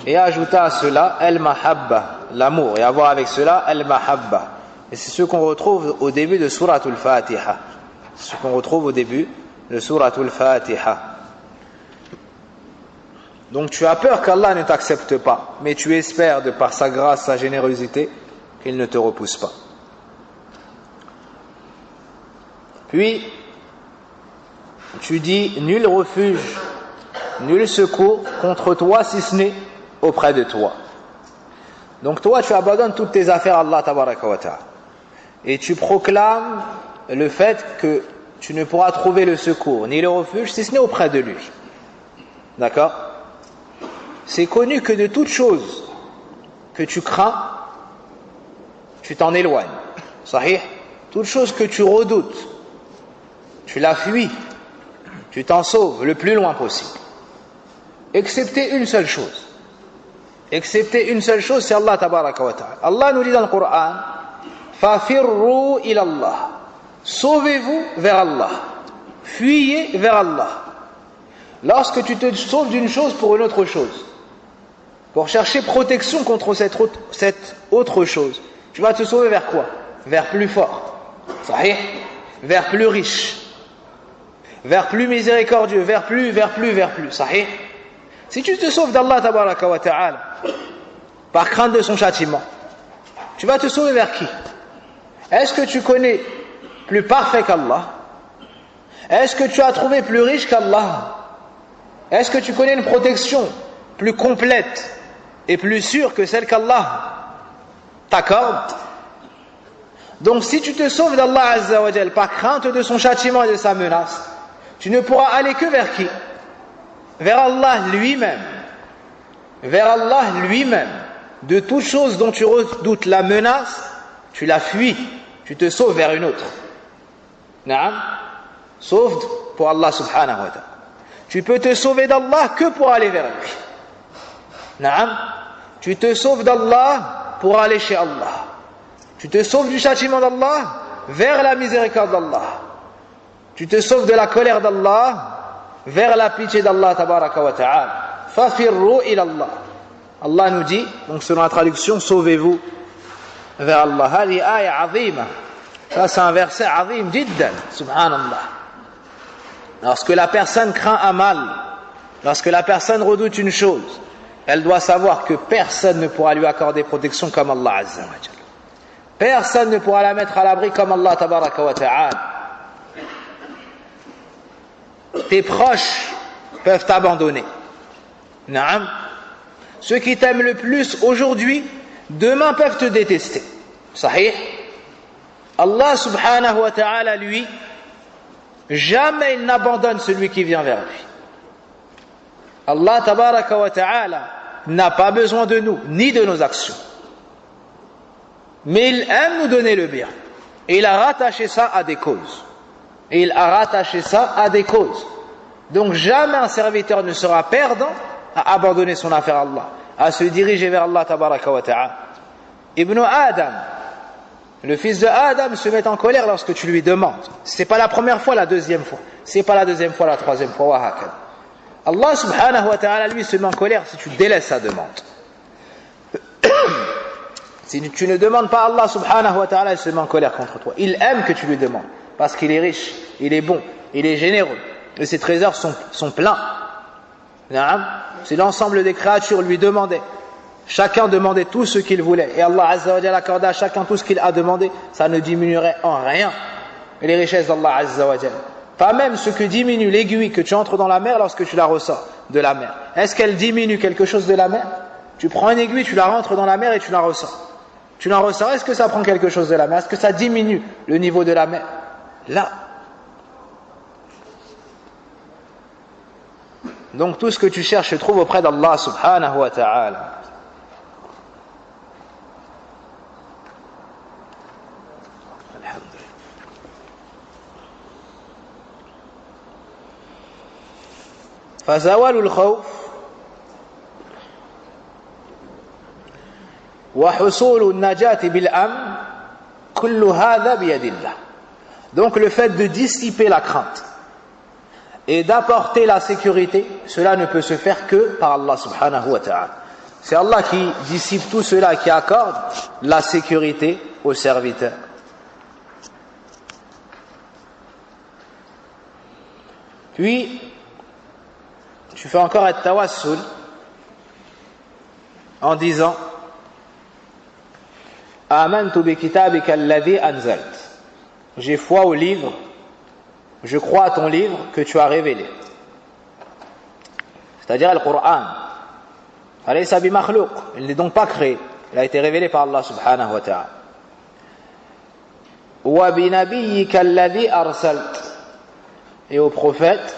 Et ajouter à cela al-mahabba, l'amour, et avoir avec cela al-mahabba. Et c'est ce qu'on retrouve au début de Suratul Fatiha. C'est ce qu'on retrouve au début de Suratul Fatiha. Donc tu as peur qu'Allah ne t'accepte pas, mais tu espères de par sa grâce, sa générosité, qu'il ne te repousse pas. Puis, tu dis, nul refuge, nul secours contre toi si ce n'est auprès de toi. Donc toi, tu abandonnes toutes tes affaires à Allah tabaraka wa ta'ala. Et tu proclames le fait que tu ne pourras trouver le secours, ni le refuge, si ce n'est auprès de lui. D'accord ? C'est connu que de toute chose que tu crains, tu t'en éloignes. Sahih ? Toute chose que tu redoutes, tu la fuis, tu t'en sauves le plus loin possible. Excepté une seule chose. Excepté une seule chose, c'est Allah tabaraka wa ta'ala. Allah nous dit dans le Coran, fafirru ilallah. Sauvez-vous vers Allah. Fuyez vers Allah. Lorsque tu te sauves d'une chose pour une autre chose, pour chercher protection contre cette autre chose, tu vas te sauver vers quoi? Vers plus fort. Sahih? Vers plus riche. Vers plus miséricordieux. Vers plus. Sahih? Si tu te sauves d'Allah tabaraka wa ta'ala par crainte de son châtiment, tu vas te sauver vers qui? Est-ce que tu connais plus parfait qu'Allah? Est-ce que tu as trouvé plus riche qu'Allah? Est-ce que tu connais une protection plus complète et plus sûre que celle qu'Allah t'accorde? Donc si tu te sauves d'Allah Azza wa Jal par crainte de son châtiment et de sa menace, tu ne pourras aller que vers qui? Vers Allah lui-même. Vers Allah lui-même. De toute chose dont tu redoutes la menace, tu la fuis, tu te sauves vers une autre. Naam, sauf pour Allah subhanahu wa ta'ala. Tu peux te sauver d'Allah que pour aller vers lui. Naam, tu te sauves d'Allah pour aller chez Allah. Tu te sauves du châtiment d'Allah vers la miséricorde d'Allah. Tu te sauves de la colère d'Allah vers la pitié d'Allah tabaraka wa ta'ala. Fafirru ilallah. Allah nous dit, donc selon la traduction, sauvez-vous vers Allah. Hadi aya azima. Ça c'est un verset azim jiddan, subhanallah. Lorsque la personne craint un mal, lorsque la personne redoute une chose, elle doit savoir que personne ne pourra lui accorder protection comme Allah Azza wa Jalla. Personne ne pourra la mettre à l'abri comme Allah tabaraka wa ta'ala. Tes proches peuvent t'abandonner. Naam. Ceux qui t'aiment le plus aujourd'hui, demain peuvent te détester. Sahih. Allah subhanahu wa ta'ala, lui, jamais il n'abandonne celui qui vient vers lui. Allah tabaraka wa ta'ala n'a pas besoin de nous, ni de nos actions. Mais il aime nous donner le bien. Et il a rattaché ça à des causes. Donc jamais un serviteur ne sera perdant à abandonner son affaire à Allah, à se diriger vers Allah tabaraka wa ta'ala. Ibn Adam, le fils de Adam, se met en colère lorsque tu lui demandes. C'est pas la première fois, la deuxième fois. C'est pas la deuxième fois, la troisième fois. Allah subhanahu wa ta'ala, lui, se met en colère si tu délaisses sa demande. Si tu ne demandes pas à Allah subhanahu wa ta'ala, il se met en colère contre toi. Il aime que tu lui demandes, parce qu'il est riche, il est bon, il est généreux, et ses trésors sont pleins. Si l'ensemble des créatures lui demandaient, chacun demandait tout ce qu'il voulait, et Allah Azza wa Jalla accordait à chacun tout ce qu'il a demandé, ça ne diminuerait en rien les richesses d'Allah Azza wa Jalla. Pas même ce que diminue l'aiguille que tu entres dans la mer lorsque tu la ressors de la mer. Est-ce qu'elle diminue quelque chose de la mer? Tu prends une aiguille, tu la rentres dans la mer et tu la ressors. Tu la ressors, est-ce que ça prend quelque chose de la mer? Est-ce que ça diminue le niveau de la mer? Là. Donc tout ce que tu cherches se trouve auprès d'Allah subhanahu wa ta'ala. فزوال الخوف وحصول النجاة بالأمن كل هذا بيد الله. Donc le fait de dissiper la crainte et d'apporter la sécurité, cela ne peut se faire que par Allah subhanahu wa ta'ala. C'est Allah qui dissipe tout cela, qui accorde la sécurité aux serviteurs. Puis, tu fais encore un tawassul en disant Amantu bi kitabika alladhi anzalt. J'ai foi au livre, je crois à ton livre que tu as révélé. C'est-à-dire le Coran. Alaysa bi makhlouq, il n'est donc pas créé, il a été révélé par Allah subhanahu wa ta'ala. Wa bi nabiyyika alladhi arsalt. Et au prophète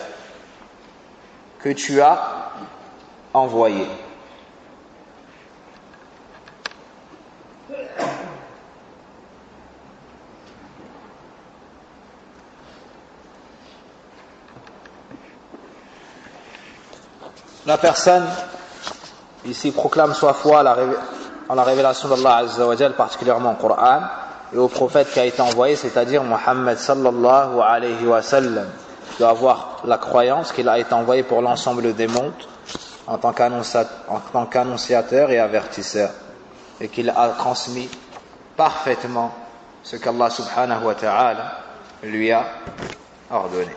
que tu as envoyé. La personne ici proclame sa foi en la révélation d'Allah Azza wa Jal, particulièrement au Coran, et au prophète qui a été envoyé, c'est-à-dire Muhammad sallallahu alayhi wa sallam. Il doit avoir la croyance qu'il a été envoyé pour l'ensemble des mondes en tant qu'annonciateur et avertisseur, et qu'il a transmis parfaitement ce qu'Allah subhanahu wa ta'ala lui a ordonné.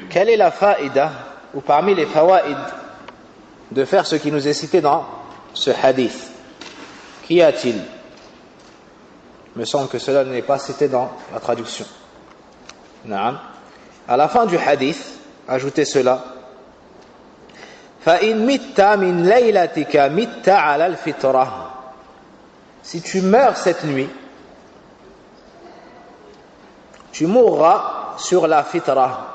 Quelle est la faïda, ou parmi les fawaïd, de faire ce qui nous est cité dans ce hadith? Qu'y a-t-il? Il me semble que cela n'est pas cité dans la traduction. Naam. À la fin du hadith, ajoutez cela. فَإِن مِتَّ مِنْ لَيْلَتِكَ مِتَّ عَلَى الْفِطْرَةِ. Si tu meurs cette nuit, tu mourras sur la fitra,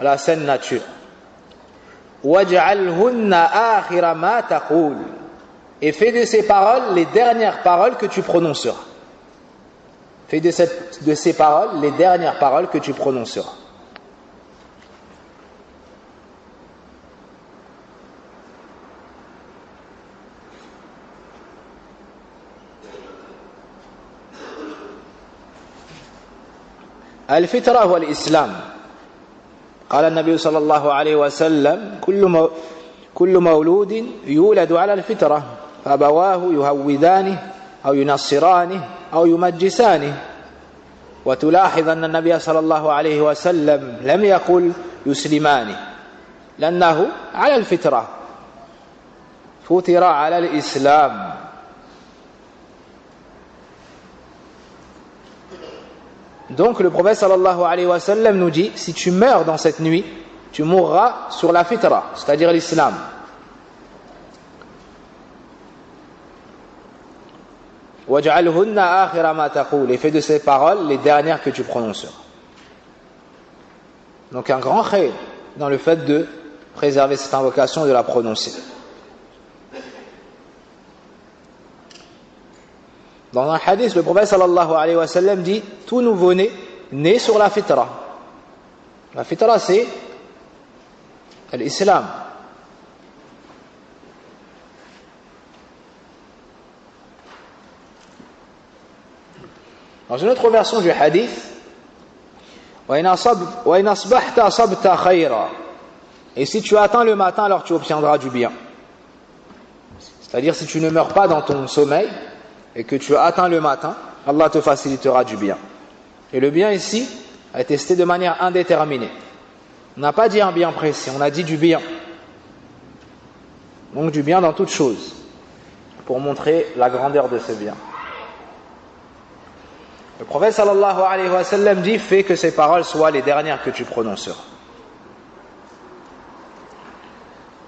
la saine nature. وَاجْعَلْهُنَّ آخِرَ مَا تَقُولُ. Et fais de ces paroles les dernières paroles que tu prononceras. Fais de ces paroles les dernières paroles que tu prononceras. الفطرة هو الإسلام. قال النبي صلى الله عليه وسلم كل مولود يولد على الفطرة فأبواه يهودانه أو ينصرانه أو يمجسانه. وتلاحظ أن النبي صلى الله عليه وسلم لم يقل يسلمانه لأنه على الفطرة فطر على الإسلام. Donc le prophète sallallahu alayhi wa sallam nous dit, si tu meurs dans cette nuit, tu mourras sur la fitra, c'est-à-dire l'islam. وَاجْعَلْهُنَّ آخِرَ مَا تَقُولُ. Et fais de ces paroles les dernières que tu prononceras. Donc un grand khayr dans le fait de préserver cette invocation et de la prononcer. Dans un hadith, le prophète sallallahu alayhi wa sallam dit, tout nouveau-né né sur la fitra. La fitra, c'est l'islam. Dans une autre version du hadith, وَإِنْ أَصْبَحْتَ أَصَبْتَ خَيْرًا. Et si tu attends le matin, alors tu obtiendras du bien. C'est-à-dire, si tu ne meurs pas dans ton sommeil, et que tu atteins le matin, Allah te facilitera du bien. Et le bien ici a été cité de manière indéterminée. On n'a pas dit un bien précis, on a dit du bien. Donc du bien dans toute chose, pour montrer la grandeur de ce bien. Le prophète sallallahu alayhi wa sallam dit, fais que ces paroles soient les dernières que tu prononceras.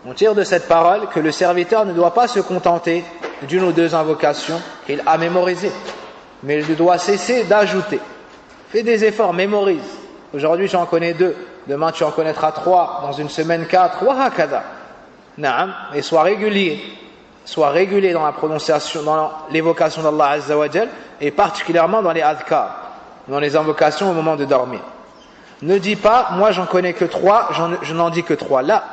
On tire de cette parole que le serviteur ne doit pas se contenter d'une ou deux invocations qu'il a mémorisées, mais il doit cesser d'ajouter. Fais des efforts, mémorise. Aujourd'hui tu en connais 2, demain tu en connaîtras 3, dans une semaine 4, wa hakada. Naam, et sois régulier dans la prononciation, dans l'évocation d'Allah Azza wa Jal, et particulièrement dans les adhkar, dans les invocations au moment de dormir. Ne dis pas, moi j'en connais que 3, je n'en dis que 3. Là,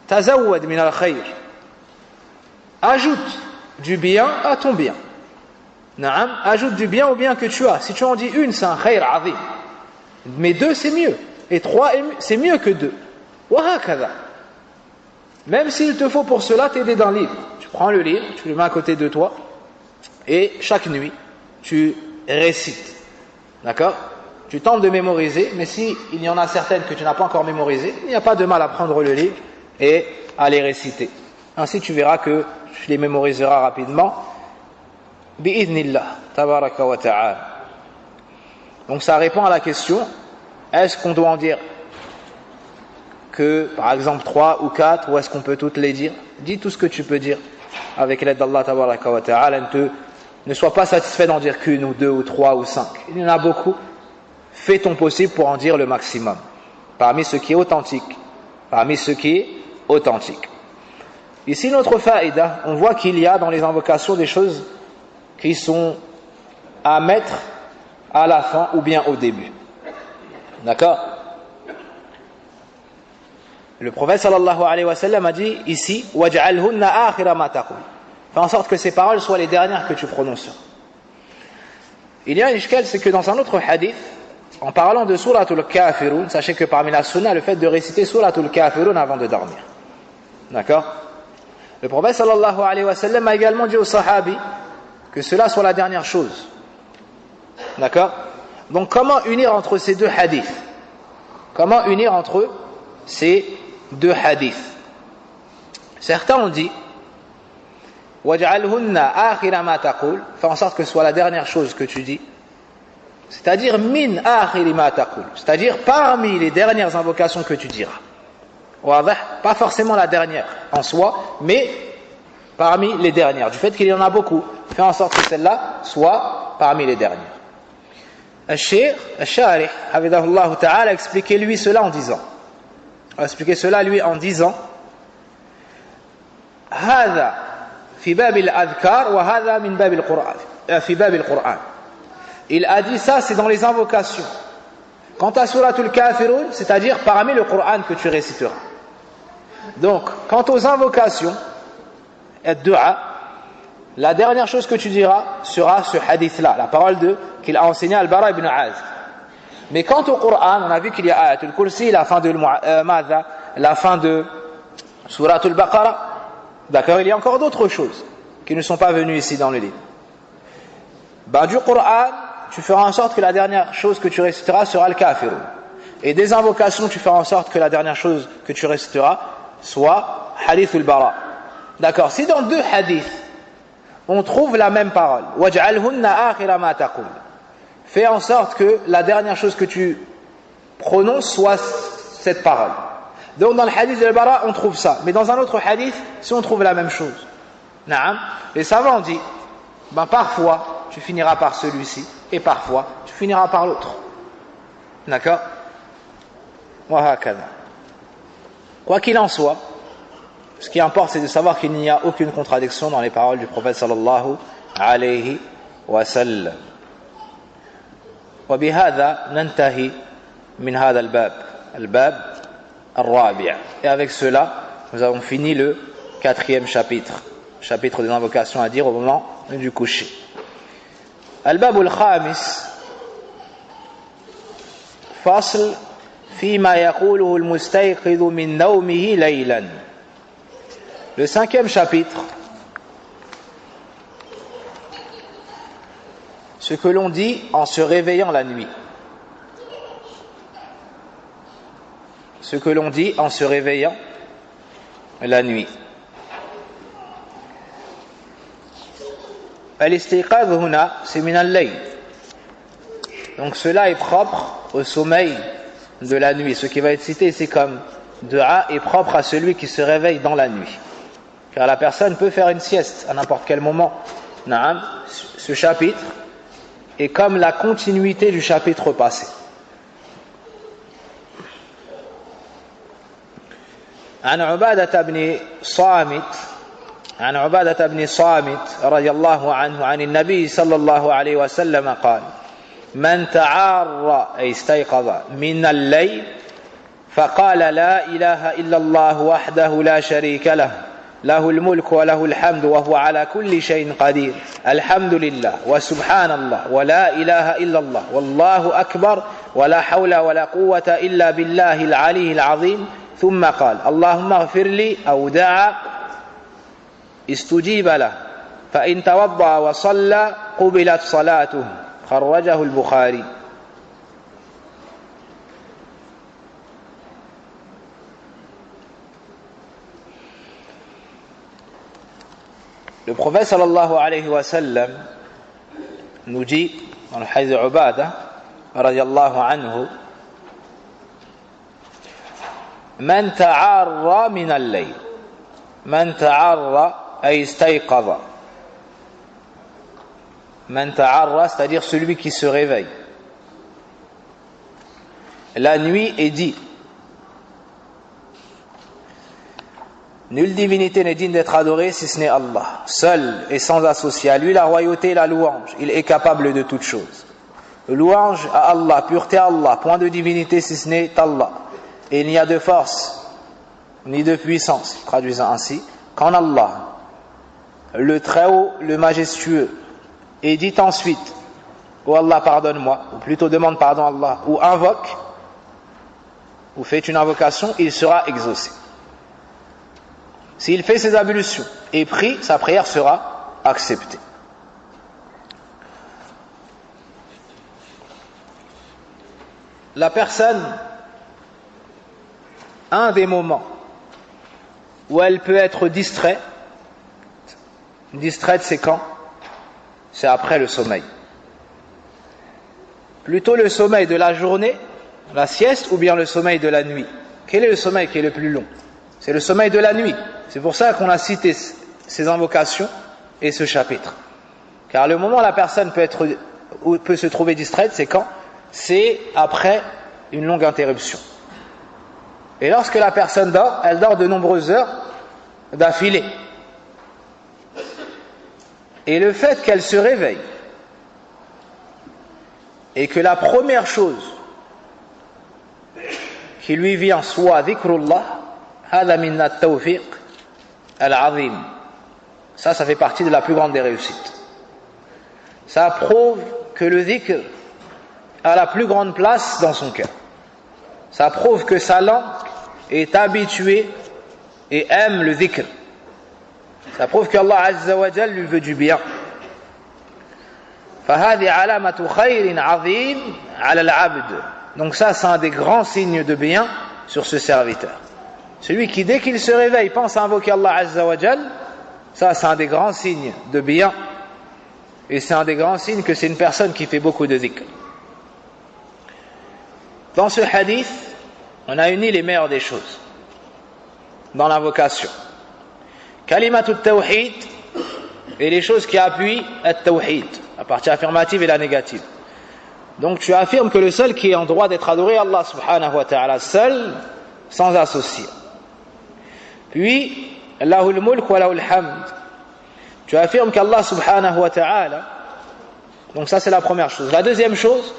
Tazawwad min al-khayr. Ajoute du bien à ton bien. Naam, ajoute du bien au bien que tu as. Si tu en dis une, c'est un khayr azim. Mais deux, c'est mieux. Et trois, c'est mieux que deux. Wa hakadha. Même s'il te faut pour cela t'aider d'un livre. Tu prends le livre, tu le mets à côté de toi, et chaque nuit, tu récites. D'accord? Tu tentes de mémoriser, mais s'il y en a certaines que tu n'as pas encore mémorisées, il n'y a pas de mal à prendre le livre et à les réciter. Ainsi, tu verras que tu les mémoriseras rapidement. Bi'idhnillah, tabaraka wa ta'ala. Donc ça répond à la question, est-ce qu'on doit en dire que, par exemple, 3 ou 4, ou est-ce qu'on peut toutes les dire? Dis tout ce que tu peux dire avec l'aide d'Allah tabaraka wa ta'ala. Ne sois pas satisfait d'en dire qu'une ou deux ou 3 ou 5. Il y en a beaucoup. Fais ton possible pour en dire le maximum. Parmi ce qui est authentique. Parmi ce qui est authentique. Ici, notre faïda, on voit qu'il y a dans les invocations des choses qui sont à mettre à la fin ou bien au début. D'accord? Le prophète sallallahu alayhi wa sallam a dit ici waj'alhunna akhira ma taqul. Fais en sorte que ces paroles soient les dernières que tu prononces. Il y a un ishkal, c'est que dans un autre hadith, en parlant de Suratul Kafirun, sachez que parmi la sunna, le fait de réciter Suratul Kafirun avant de dormir. D'accord? Le prophète sallallahu alayhi wa sallam a également dit aux sahabis que cela soit la dernière chose. D'accord? Donc comment unir entre ces deux hadiths? Comment unir entre ces deux hadiths? Certains ont dit waj'alhunna akhira ma taqul, fais en sorte que ce soit la dernière chose que tu dis, c'est-à-dire min akhiri ma taqul, c'est-à-dire parmi les dernières invocations que tu diras. Pas forcément la dernière en soi, mais parmi les dernières, du fait qu'il y en a beaucoup, fais en sorte que celle-là soit parmi les dernières. Al-Shaykh Al-Sharih hafidhahullah ta'ala a expliqué lui cela en disant هذا في باب الأذكار وهذا من باب القرآن في باب القرآن. Il a dit ça, c'est dans les invocations. Quant à Suratul Kafirun, c'est-à-dire parmi le Coran que tu réciteras. Donc, quant aux invocations, ad-du'a, la dernière chose que tu diras sera ce hadith-là, la parole qu'il a enseigné à Al-Bara ibn Azib. Mais quant au Coran, on a vu qu'il y a Ayatul Kursi, la fin de Suratul Baqarah. D'accord, il y a encore d'autres choses qui ne sont pas venues ici dans le livre. Du Coran, tu feras en sorte que la dernière chose que tu réciteras sera le Kafirun. Et des invocations, tu feras en sorte que la dernière chose que tu réciteras soit Hadith al-Bara. D'accord, si dans deux hadiths, on trouve la même parole, waj'alhunna akhira ma taqul, fais en sorte que la dernière chose que tu prononces soit cette parole. Donc dans le hadith de Bara, on trouve ça. Mais dans un autre hadith, si on trouve la même chose. Naam. Les savants disent, parfois, tu finiras par celui-ci, et parfois, tu finiras par l'autre. D'accord? Quoi qu'il en soit, ce qui importe, c'est de savoir qu'il n'y a aucune contradiction dans les paroles du prophète sallallahu alayhi wa sallam. وبهذا ننتهي من هذا الباب الرابع. Et avec cela, nous avons fini le 4e chapitre des invocations à dire au moment du coucher. الباب الخامس فصل فيما يقوله المستيقظ من نومه ليلا. Le 5e chapitre, ce que l'on dit en se réveillant la nuit. Ce que l'on dit en se réveillant la nuit. Al-istiqadh huna, c'est min al-layl. Donc cela est propre au sommeil de la nuit. Ce qui va être cité, c'est comme dua est propre à celui qui se réveille dans la nuit. Car la personne peut faire une sieste à n'importe quel moment. Naam, ce chapitre est comme la continuité du chapitre passé. عن عبادة بن صامت رضي الله عنه عن النبي صلى الله عليه وسلم قال من تعار أي استيقظ من الليل فقال لا إله إلا الله وحده لا شريك له له الملك وله الحمد وهو على كل شيء قدير الحمد لله وسبحان الله ولا إله إلا الله والله أكبر ولا حول ولا قوة إلا بالله العلي العظيم ثم قال اللهم اغفر لي أو دعا استجيب له فإن توضأ وصلى قبلت صلاته خرجه البخاري. Le prophète sallallahu alayhi wa sallam nous dit dans le hadith de Ubadah radiyallahu anhu Man ta'arra min al-layl Man ta'arra ay istayqadha Man ta'arra c'est-à-dire celui qui se réveille la nuit et dit Nulle divinité n'est digne d'être adorée si ce n'est Allah, seul et sans associé. À lui la royauté et la louange, il est capable de toutes choses. Louange à Allah, pureté à Allah, point de divinité si ce n'est Allah. Et il n'y a de force, ni de puissance, traduisant ainsi, qu'en Allah, le Très-Haut, le Majestueux. Et dit ensuite, oh Allah pardonne-moi, ou plutôt demande pardon à Allah, ou invoque, ou fait une invocation, il sera exaucé. S'il fait ses ablutions et prie, sa prière sera acceptée. La personne, un des moments où elle peut être distraite c'est quand? C'est après le sommeil. Plutôt le sommeil de la journée, la sieste, ou bien le sommeil de la nuit. Quel est le sommeil qui est le plus long? C'est le sommeil de la nuit. C'est pour ça qu'on a cité ces invocations et ce chapitre. Car le moment où la personne peut se trouver distraite, c'est quand? C'est après une longue interruption. Et lorsque la personne dort, elle dort de nombreuses heures d'affilée. Et le fait qu'elle se réveille et que la première chose qui lui vient soit dhikrullah, hada min at-tawfiq al-azim. Ça fait partie de la plus grande des réussites. Ça prouve que le dhikr a la plus grande place dans son cœur. Ça prouve que sa langue est habituée et aime le dhikr. Ça prouve qu'Allah Azza wa Jal lui veut du bien. فهذه علامة خير عظيم على العبد. Donc ça, c'est un des grands signes de bien sur ce serviteur. Celui qui, dès qu'il se réveille, pense à invoquer Allah Azza wa Jal, ça, c'est un des grands signes de bien. Et c'est un des grands signes que c'est une personne qui fait beaucoup de dhikr. Dans ce hadith, on a uni les meilleures des choses dans l'invocation. Kalimatu tawhid et les choses qui appuient at-tawhid, la partie affirmative et la négative. Donc tu affirmes que le seul qui est en droit d'être adoré est Allah subhanahu wa ta'ala, seul, sans associé. Puis, Allahul mulk wa lahul hamd. Tu affirmes qu'Allah subhanahu wa ta'ala, donc ça c'est la première chose. La deuxième chose,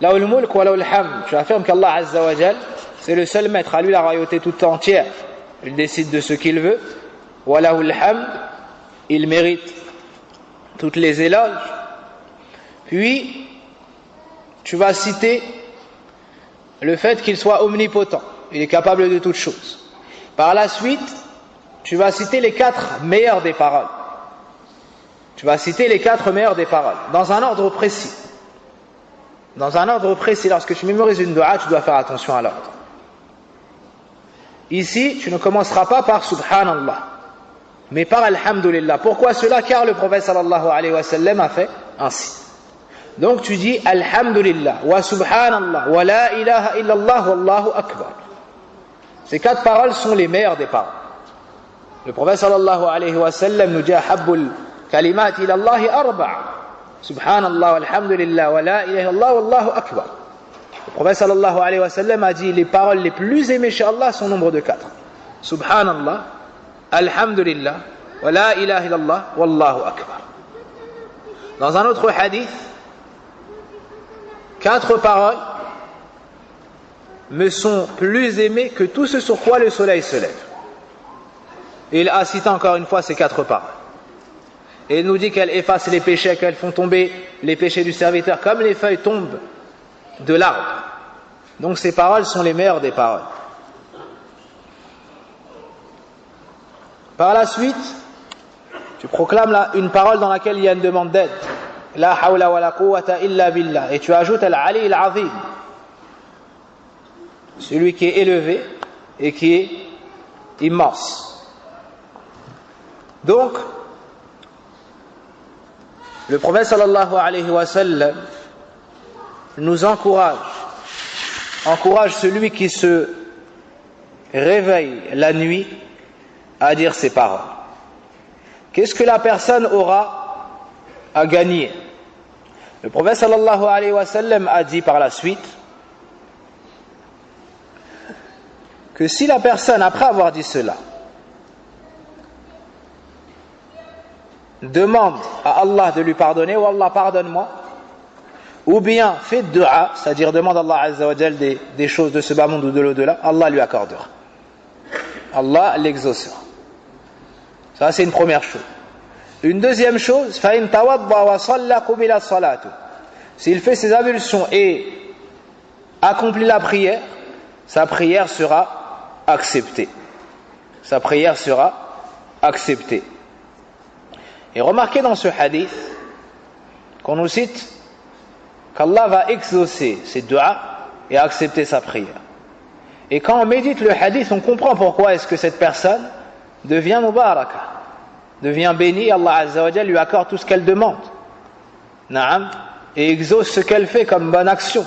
Lahul mulk wa lahul hamd. Tu affirmes qu'Allah Azza wa Jal, c'est le seul maître, à lui la royauté toute entière. Il décide de ce qu'il veut. Wa lahul hamd, il mérite toutes les éloges. Puis, tu vas citer le fait qu'il soit omnipotent. Il est capable de toutes choses. Par la suite, tu vas citer les 4 meilleures des paroles. Tu vas citer les 4 meilleures des paroles, dans un ordre précis. Dans un ordre précis, lorsque tu mémorises une dua, tu dois faire attention à l'ordre. Ici, tu ne commenceras pas par Subhanallah, mais par Alhamdulillah. Pourquoi cela? Car le prophète sallallahu alayhi wa sallam a fait ainsi. Donc tu dis Alhamdulillah, wa Subhanallah, wa la ilaha illallah, wallahu akbar. Ces 4 paroles sont les meilleures des paroles. Le prophète sallallahu alayhi wa sallam nous dit Habbul kalimat ila Allahi arba'a. Subhanallah, alhamdulillah, wa la ilaha illallah, wallahu akbar. Le prophète sallallahu alayhi wa sallam a dit les paroles les plus aimées chez Allah sont au nombre de 4. Subhanallah, alhamdulillah, wa la ilaha illallah, wallahu akbar. Dans un autre hadith, 4 paroles me sont plus aimés que tout ce sur quoi le soleil se lève. Et il a cité encore une fois ces 4 paroles. Et il nous dit qu'elles effacent les péchés, qu'elles font tomber les péchés du serviteur comme les feuilles tombent de l'arbre. Donc ces paroles sont les meilleures des paroles. Par la suite, tu proclames là une parole dans laquelle il y a une demande d'aide. La hawla wa la quwwata illa billah. Et tu ajoutes al-Ali al-Azim. Celui qui est élevé et qui est immense. Donc, le prophète sallallahu alayhi wa sallam nous encourage celui qui se réveille la nuit à dire ces paroles. Qu'est-ce que la personne aura à gagner? Le prophète sallallahu alayhi wa sallam a dit par la suite que si la personne, après avoir dit cela, demande à Allah de lui pardonner, ou Allah pardonne-moi, ou bien fait dua, c'est-à-dire demande à Allah Azza wa Jal des choses de ce bas monde ou de l'au-delà, Allah lui accordera. Allah l'exaucera. Ça c'est une première chose. Une deuxième chose, فَإِن تَوَضَّى وَصَلَّى قُبِلَتْ صَلَاتُهُ. S'il fait ses ablutions et accomplit la prière, sa prière sera acceptée. Sa prière sera acceptée. Et remarquez dans ce hadith qu'on nous cite qu'Allah va exaucer ses du'as et accepter sa prière. Et quand on médite le hadith, on comprend pourquoi est-ce que cette personne devient mubaraka, devient bénie, Allah Azza wa Jalla lui accorde tout ce qu'elle demande. Naam, et exauce ce qu'elle fait comme bonne action.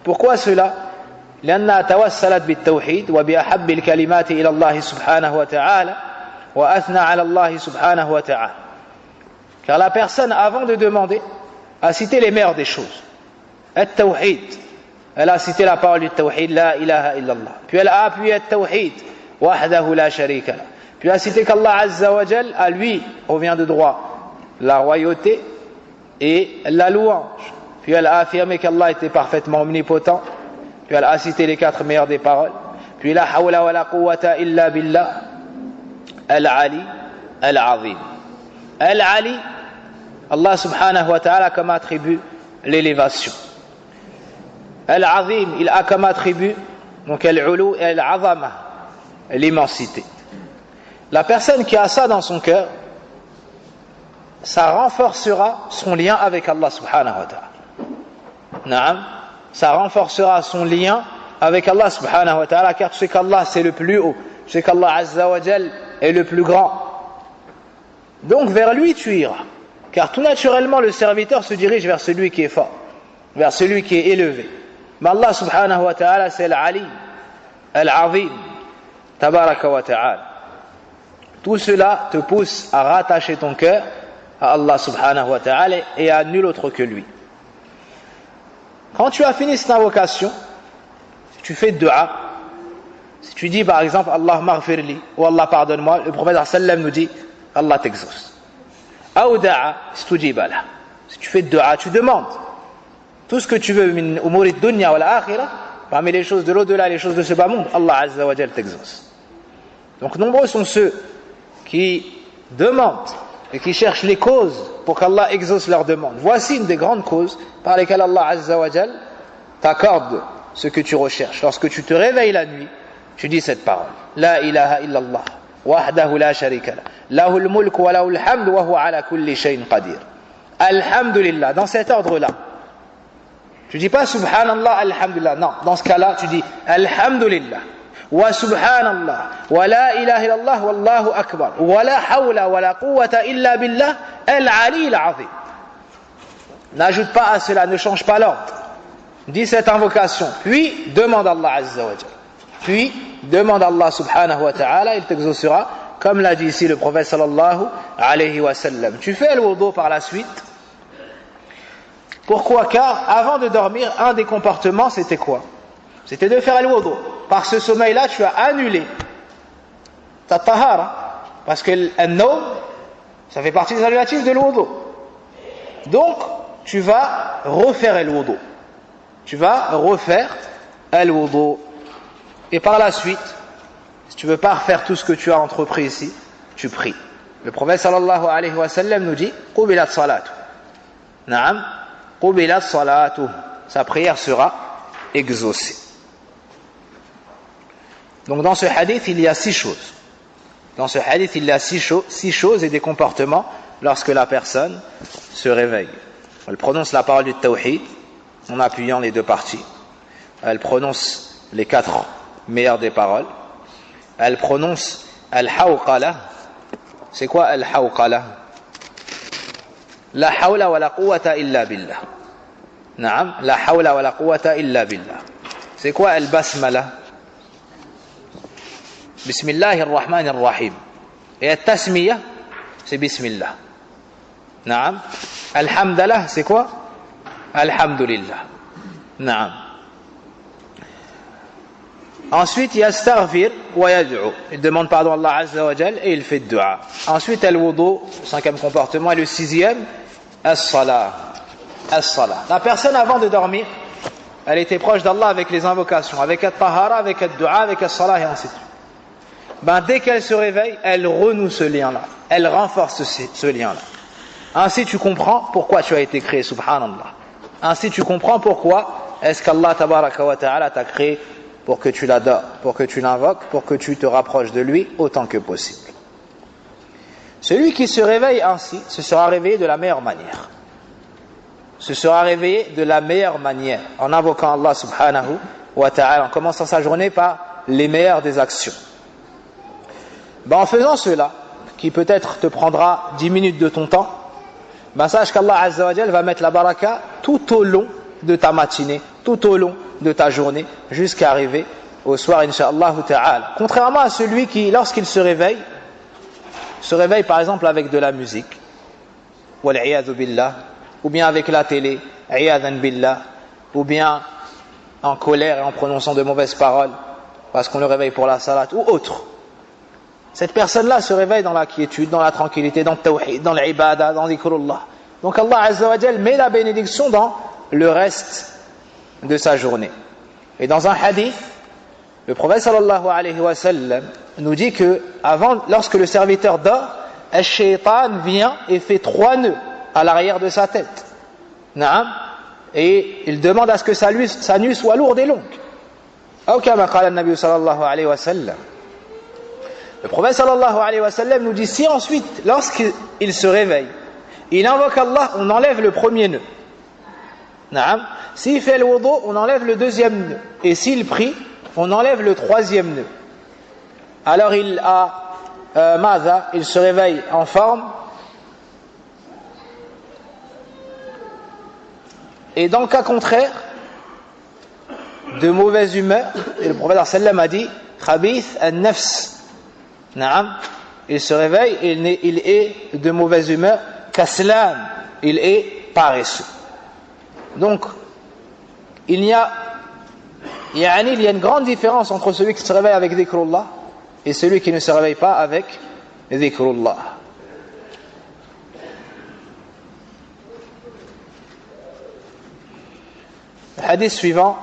Pourquoi cela? لأنها توسلت بالتوحيد وبأحب الكلمات إلى الله سبحانه وتعالى وأثنى على الله سبحانه وتعالى. Car la personne, avant de demander, a cité les meilleures des choses. At-Tawhid. Elle a cité la parole du Tawhid, la ilaha illallah. Puis elle a appuyé At-Tawhid, wahdahu la sharika la. Puis elle a cité qu'Allah Azza wa Jal, à lui, revient de droit la royauté et la louange. Puis elle a affirmé qu'Allah était parfaitement omnipotent. Puis elle a cité les 4 meilleures des paroles. Puis la hawla wa la quwwata illa billah, al-Ali, al-Azim. Al-Ali, Allah subhanahu wa ta'ala comme attribut l'élévation. Al-Azim, il a comme attribut donc al-Ulu et al-Azama, l'immensité. La personne qui a ça dans son cœur, ça renforcera son lien avec Allah subhanahu wa ta'ala. Naam, ça renforcera son lien avec Allah subhanahu wa ta'ala, car tu sais qu'Allah c'est le plus haut, tu sais qu'Allah Azza wa Jal est le plus grand. Donc vers lui tu iras, car tout naturellement le serviteur se dirige vers celui qui est fort, vers celui qui est élevé. Mais Allah subhanahu wa ta'ala c'est al-Ali, al-Azim, tabaraka wa ta'ala. Tout cela te pousse à rattacher ton cœur à Allah subhanahu wa ta'ala et à nul autre que lui. Quand tu as fini cette invocation, si tu fais dua, si tu dis par exemple Allah maghfirli ou Allah pardonne-moi, le prophète sallam nous dit Allah t'exauce. Ou da'a istujiba lah. Si tu fais dua, tu demandes tout ce que tu veux min umuri dunya wal akhirah, parmi les choses de l'au-delà, les choses de ce bas monde, Allah Azza wa Jalla t'exauce. Donc nombreux sont ceux qui demandent et qui cherchent les causes pour qu'Allah exauce leurs demandes. Voici une des grandes causes par lesquelles Allah Azza wa Jal t'accorde ce que tu recherches. Lorsque tu te réveilles la nuit, tu dis cette parole. La ilaha illallah, wahdahu la sharika la, lahul mulk wa lahul hamd wa huwa ala kulli shay'in qadir. Alhamdulillah, dans cet ordre-là. Tu dis pas subhanallah, alhamdulillah. Non, dans ce cas-là, tu dis alhamdulillah. Wa subhanallah, wa la ilaha illallah, wallahu akbar, wa la hawla wa la quwwata illa billah, al-ali al-azim. N'ajoute pas à cela, ne change pas l'ordre. Dis cette invocation, puis demande Allah Azza wa Jalla. Puis demande Allah subhanahu wa ta'ala, il t'exaucera, comme l'a dit ici le prophète sallallahu alayhi wa sallam. Tu fais le wudu par la suite. Pourquoi? Car avant de dormir, un des comportements c'était quoi? C'était de faire le wudu. Par ce sommeil-là, tu as annulé ta tahara. Parce que le naum, ça fait partie des annulatifs de l'wudu. Donc, tu vas refaire le wudu. Tu vas refaire le wudu. Et par la suite, si tu ne veux pas refaire tout ce que tu as entrepris ici, tu pries. Le prophète sallallahu alayhi wa sallam nous dit qubilat salatu. Naam, qubilat salatu. Sa prière sera exaucée. Donc dans ce hadith, il y a 6 choses. Dans ce hadith, il y a 6 choses et des comportements lorsque la personne se réveille. Elle prononce la parole du tawhid en appuyant les 2 parties. Elle prononce les 4 meilleures des paroles. Elle prononce al-hawqala. C'est quoi al-hawqala? La hawla wa la quwwata illa billah. Naam, la hawla wa la quwwata illa billah. C'est quoi al-basmala? Bismillahir Rahmanir Rahim. Et al-tasmiyah, c'est Bismillah. Naam. Alhamdulillah, c'est quoi? Alhamdulillah. Naam. Ensuite, il y a astaghfir wa yad'u. Il demande pardon à Allah Azza wa Jal et il fait dua. Ensuite, al-wudu, 5e comportement. Et le 6e, as-salah. As-salah. La personne avant de dormir, elle était proche d'Allah avec les invocations, avec al-tahara, avec al-dua, avec al-salah et ainsi de suite. Dès qu'elle se réveille, elle renoue ce lien-là. Elle renforce ce lien-là. Ainsi, tu comprends pourquoi tu as été créé, subhanallah. Ainsi, tu comprends pourquoi est-ce qu'Allah tabaraka wa ta'ala t'a créé pour que tu l'adores, pour que tu l'invoques, pour que tu te rapproches de lui autant que possible. Celui qui se réveille ainsi, se sera réveillé de la meilleure manière. Se sera réveillé de la meilleure manière, en invoquant Allah subhanahu wa ta'ala, en commençant sa journée par les meilleures des actions. En faisant cela, qui peut-être te prendra 10 minutes de ton temps, sache qu'Allah Azza wa Jal va mettre la baraka tout au long de ta matinée, tout au long de ta journée, jusqu'à arriver au soir, incha'Allah ta'ala. Contrairement à celui qui, lorsqu'il se réveille par exemple avec de la musique, wal'iyadhu billah, ou bien avec la télé, iyadhan billah, ou bien en colère et en prononçant de mauvaises paroles, parce qu'on le réveille pour la salat, ou autre. Cette personne-là se réveille dans la quiétude, dans la tranquillité, dans le tawhid, dans l'ibada, dans dhikrullah. Donc Allah Azza wa Jal met la bénédiction dans le reste de sa journée. Et dans un hadith, le prophète sallallahu alayhi wa sallam nous dit que lorsque le serviteur dort, le shaitan vient et fait 3 nœuds à l'arrière de sa tête. Naam. Et il demande à ce que sa nuit soit lourde et longue. Ou kama qala an-nabi sallallahu alayhi wa sallam. Le prophète sallallahu alayhi wa sallam nous dit, si ensuite, lorsqu'il se réveille, il invoque Allah, on enlève le premier nœud. Naam. S'il fait le wudu, on enlève le 2e nœud. Et s'il prie, on enlève le 3e nœud. Alors il se réveille en forme. Et dans le cas contraire, de mauvaise humeur, et le prophète sallam a dit, khabith an-nafs. Naam, il se réveille et il est de mauvaise humeur, kaslan, il est paresseux. Donc, il y a une grande différence entre celui qui se réveille avec dhikrullah et celui qui ne se réveille pas avec dhikrullah. Le hadith suivant.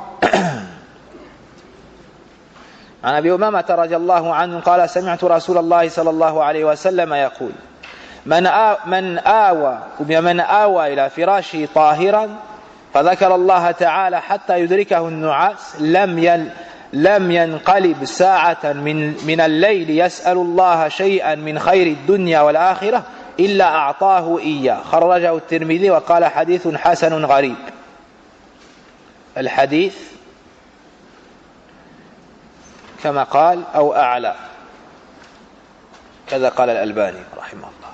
عن أبي أمامة رضي الله عنه قال سمعت رسول الله صلى الله عليه وسلم يقول من آوى إلى فراشه طاهرا فذكر الله تعالى حتى يدركه النعاس لم ينقلب ساعة من الليل يسأل الله شيئا من خير الدنيا والآخرة إلا أعطاه إياه. خرجه الترمذي وقال حديث حسن غريب. الحديث كما قال أو أعلى كذا قال الألباني رحمه الله.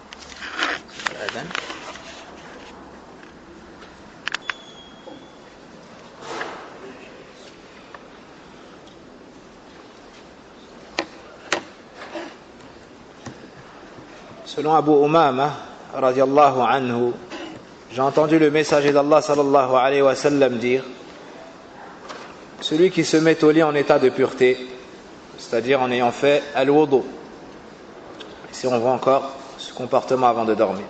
Selon Abu Umama radiallahu anhu, j'ai entendu le messager d'Allah sallallahu alayhi wa sallam dire: celui qui se met au lit en état de pureté, c'est-à-dire en ayant fait al-wudu, ici on voit encore ce comportement avant de dormir,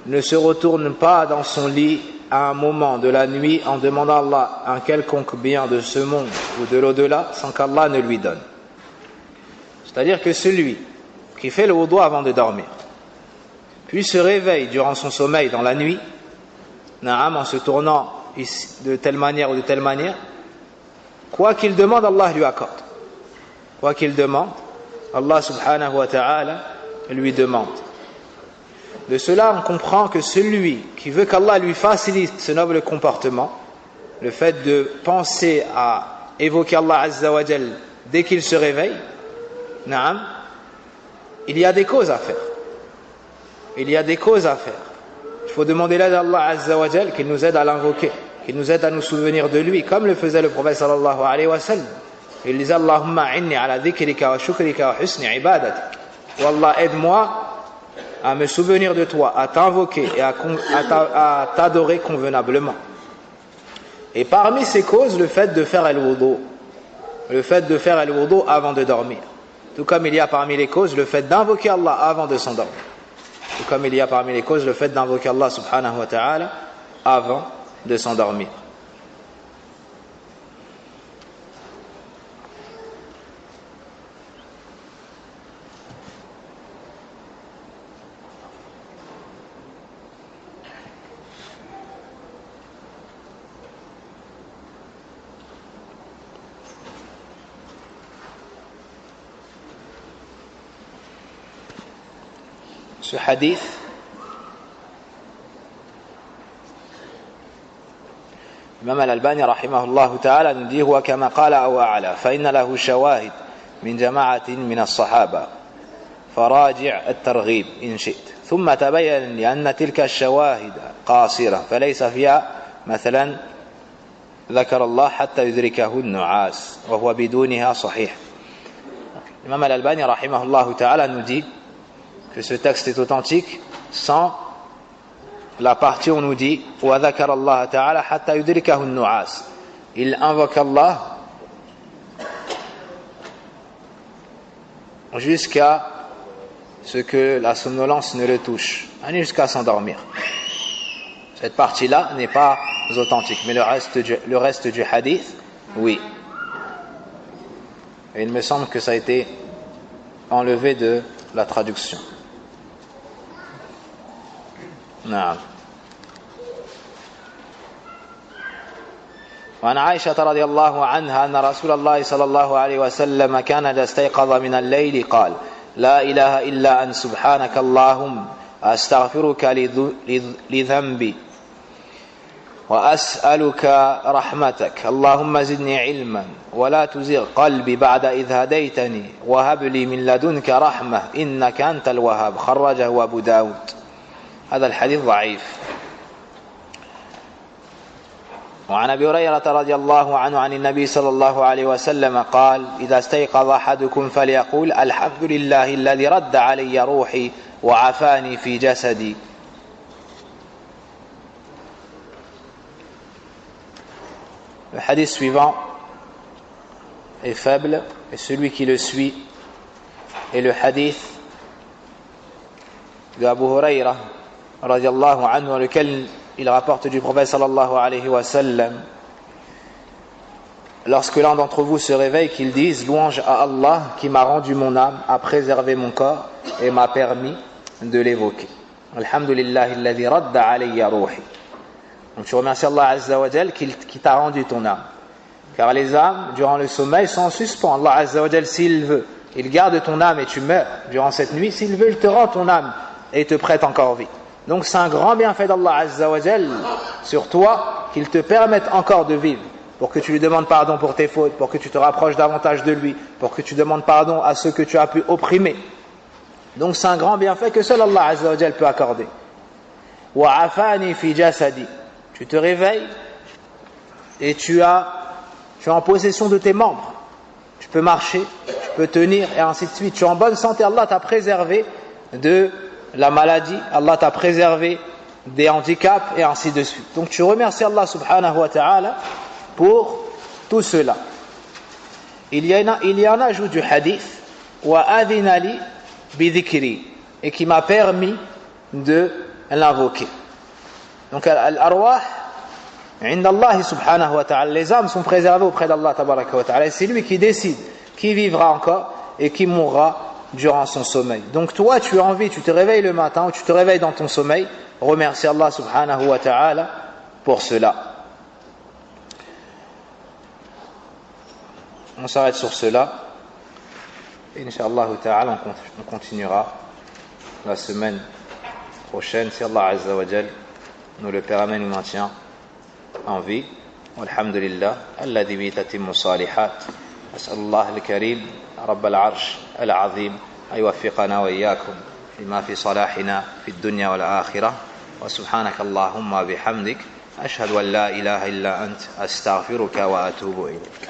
ne se retourne pas dans son lit à un moment de la nuit en demandant à Allah un quelconque bien de ce monde ou de l'au-delà sans qu'Allah ne lui donne. C'est-à-dire que celui qui fait le wudu avant de dormir, puis se réveille durant son sommeil dans la nuit, en se tournant de telle manière ou de telle manière, quoi qu'il demande, Allah lui accorde. Quoi qu'il demande, Allah subhanahu wa ta'ala lui demande. De cela, on comprend que celui qui veut qu'Allah lui facilite ce noble comportement, le fait de penser à évoquer Allah azza wa jal dès qu'il se réveille, il y a des causes à faire. Il y a des causes à faire. Il faut demander l'aide à Allah azza wa jal qu'il nous aide à l'invoquer, qu'il nous aide à nous souvenir de lui, comme le faisait le prophète sallallahu alayhi wa sallam. Il disait Allahumma inni ala dhikrika wa shukrika wa husni ibadatik. Oh Allah, aide-moi à me souvenir de toi, à t'invoquer et à t'adorer convenablement. Et parmi ces causes, le fait de faire al-wudu. Le fait de faire al-wudu avant de dormir. Tout comme il y a parmi les causes le fait d'invoquer Allah avant de s'endormir. Tout comme il y a parmi les causes le fait d'invoquer Allah subhanahu wa ta'ala avant de s'endormir. Ce hadith Imam al-Albani rahimahullah ta'ala nous dit huwa kama qala aw a'la fa inna lahu shawahid min jama'atin min as-sahaba faraji' at-targhib in shi'ta thumma tabayyana li anna tilka ash-shawahid qasira falaysa fiha mathalan ذكر الله حتى يدركه النعاس وهو بدونها صحيح. Imam al-Albani rahimahullah ta'ala nous dit que ce texte est authentique sans la partie où on nous dit وَذَكَرَ اللَّهَ تَعَالَى حَتَّى يُدْرِكَهُ النُّعَاسِ. Il invoque Allah jusqu'à ce que la somnolence ne le touche, jusqu'à s'endormir. Cette partie-là n'est pas authentique, mais le reste du hadith, oui. Et il me semble que ça a été enlevé de la traduction. نعم. وعن عائشة رضي الله عنها أن رسول الله صلى الله عليه وسلم كان إذا استيقظ من الليل قال لا إله إلا أنت سبحانك اللهم أستغفرك لذنبي وأسألك رحمتك اللهم زدني علما ولا تزغ قلبي بعد إذ هديتني وهب لي من لدنك رحمة إنك أنت الوهاب. خرجه أبو داود. هذا الحديث ضعيف. وعن أبي هريرة رضي الله عنه عن النبي صلى الله عليه وسلم قال إذا استيقظ أحدكم فليقول الحمد لله الذي رد علي روحي وعافاني في جسدي. Le hadith suivant est faible et celui qui le suit est le hadith de Abu Huraira radiallahu anhu, dans lequel il rapporte du prophète sallallahu alayhi wa sallam, lorsque l'un d'entre vous se réveille, qu'il dise louange à Allah qui m'a rendu mon âme, a préservé mon corps et m'a permis de l'évoquer. Alhamdulillahi alladhi radda alayya ruhi. Donc tu remercies Allah azza wa jal qui t'a rendu ton âme, car les âmes durant le sommeil sont en suspens. Allah azza wa jal, s'il veut, il garde ton âme et tu meurs durant cette nuit. S'il veut, il te rend ton âme et te prête encore vie. Donc c'est un grand bienfait d'Allah azza wa jal sur toi, qu'il te permette encore de vivre, pour que tu lui demandes pardon pour tes fautes, pour que tu te rapproches davantage de lui, pour que tu demandes pardon à ceux que tu as pu opprimer. Donc c'est un grand bienfait que seul Allah azza wa jal peut accorder. Wa afani fi jasadi. Tu te réveilles et tu es en possession de tes membres. Tu peux marcher, tu peux tenir et ainsi de suite. Tu es en bonne santé. Allah t'a préservé de la maladie. Allah t'a préservé des handicaps et ainsi de suite. Donc tu remercies Allah subhanahu wa ta'ala pour tout cela. Il y a un ajout du hadith wa adhinali bidhikri, et qui m'a permis de l'invoquer. Donc al-arwah عند الله سبحانه وتعالى. Les âmes sont préservées auprès d'Allah tabaraka wa ta'ala. C'est lui qui décide qui vivra encore et qui mourra durant son sommeil. Donc toi, tu as envie, tu te réveilles le matin ou tu te réveilles dans ton sommeil, remercie Allah subhanahu wa ta'ala pour cela. On s'arrête sur cela. Inch'Allah ta'ala, on continuera la semaine prochaine, si Allah Azza wa Jal nous le permet, nous maintient en vie. Walhamdulillah, alladhi bi tatimmu salihat. أسأل الله الكريم رب العرش العظيم أن يوفقنا وإياكم لما في صلاحنا في الدنيا والآخرة. وسبحانك اللهم بحمدك أشهد أن لا إله إلا أنت أستغفرك وأتوب إليك.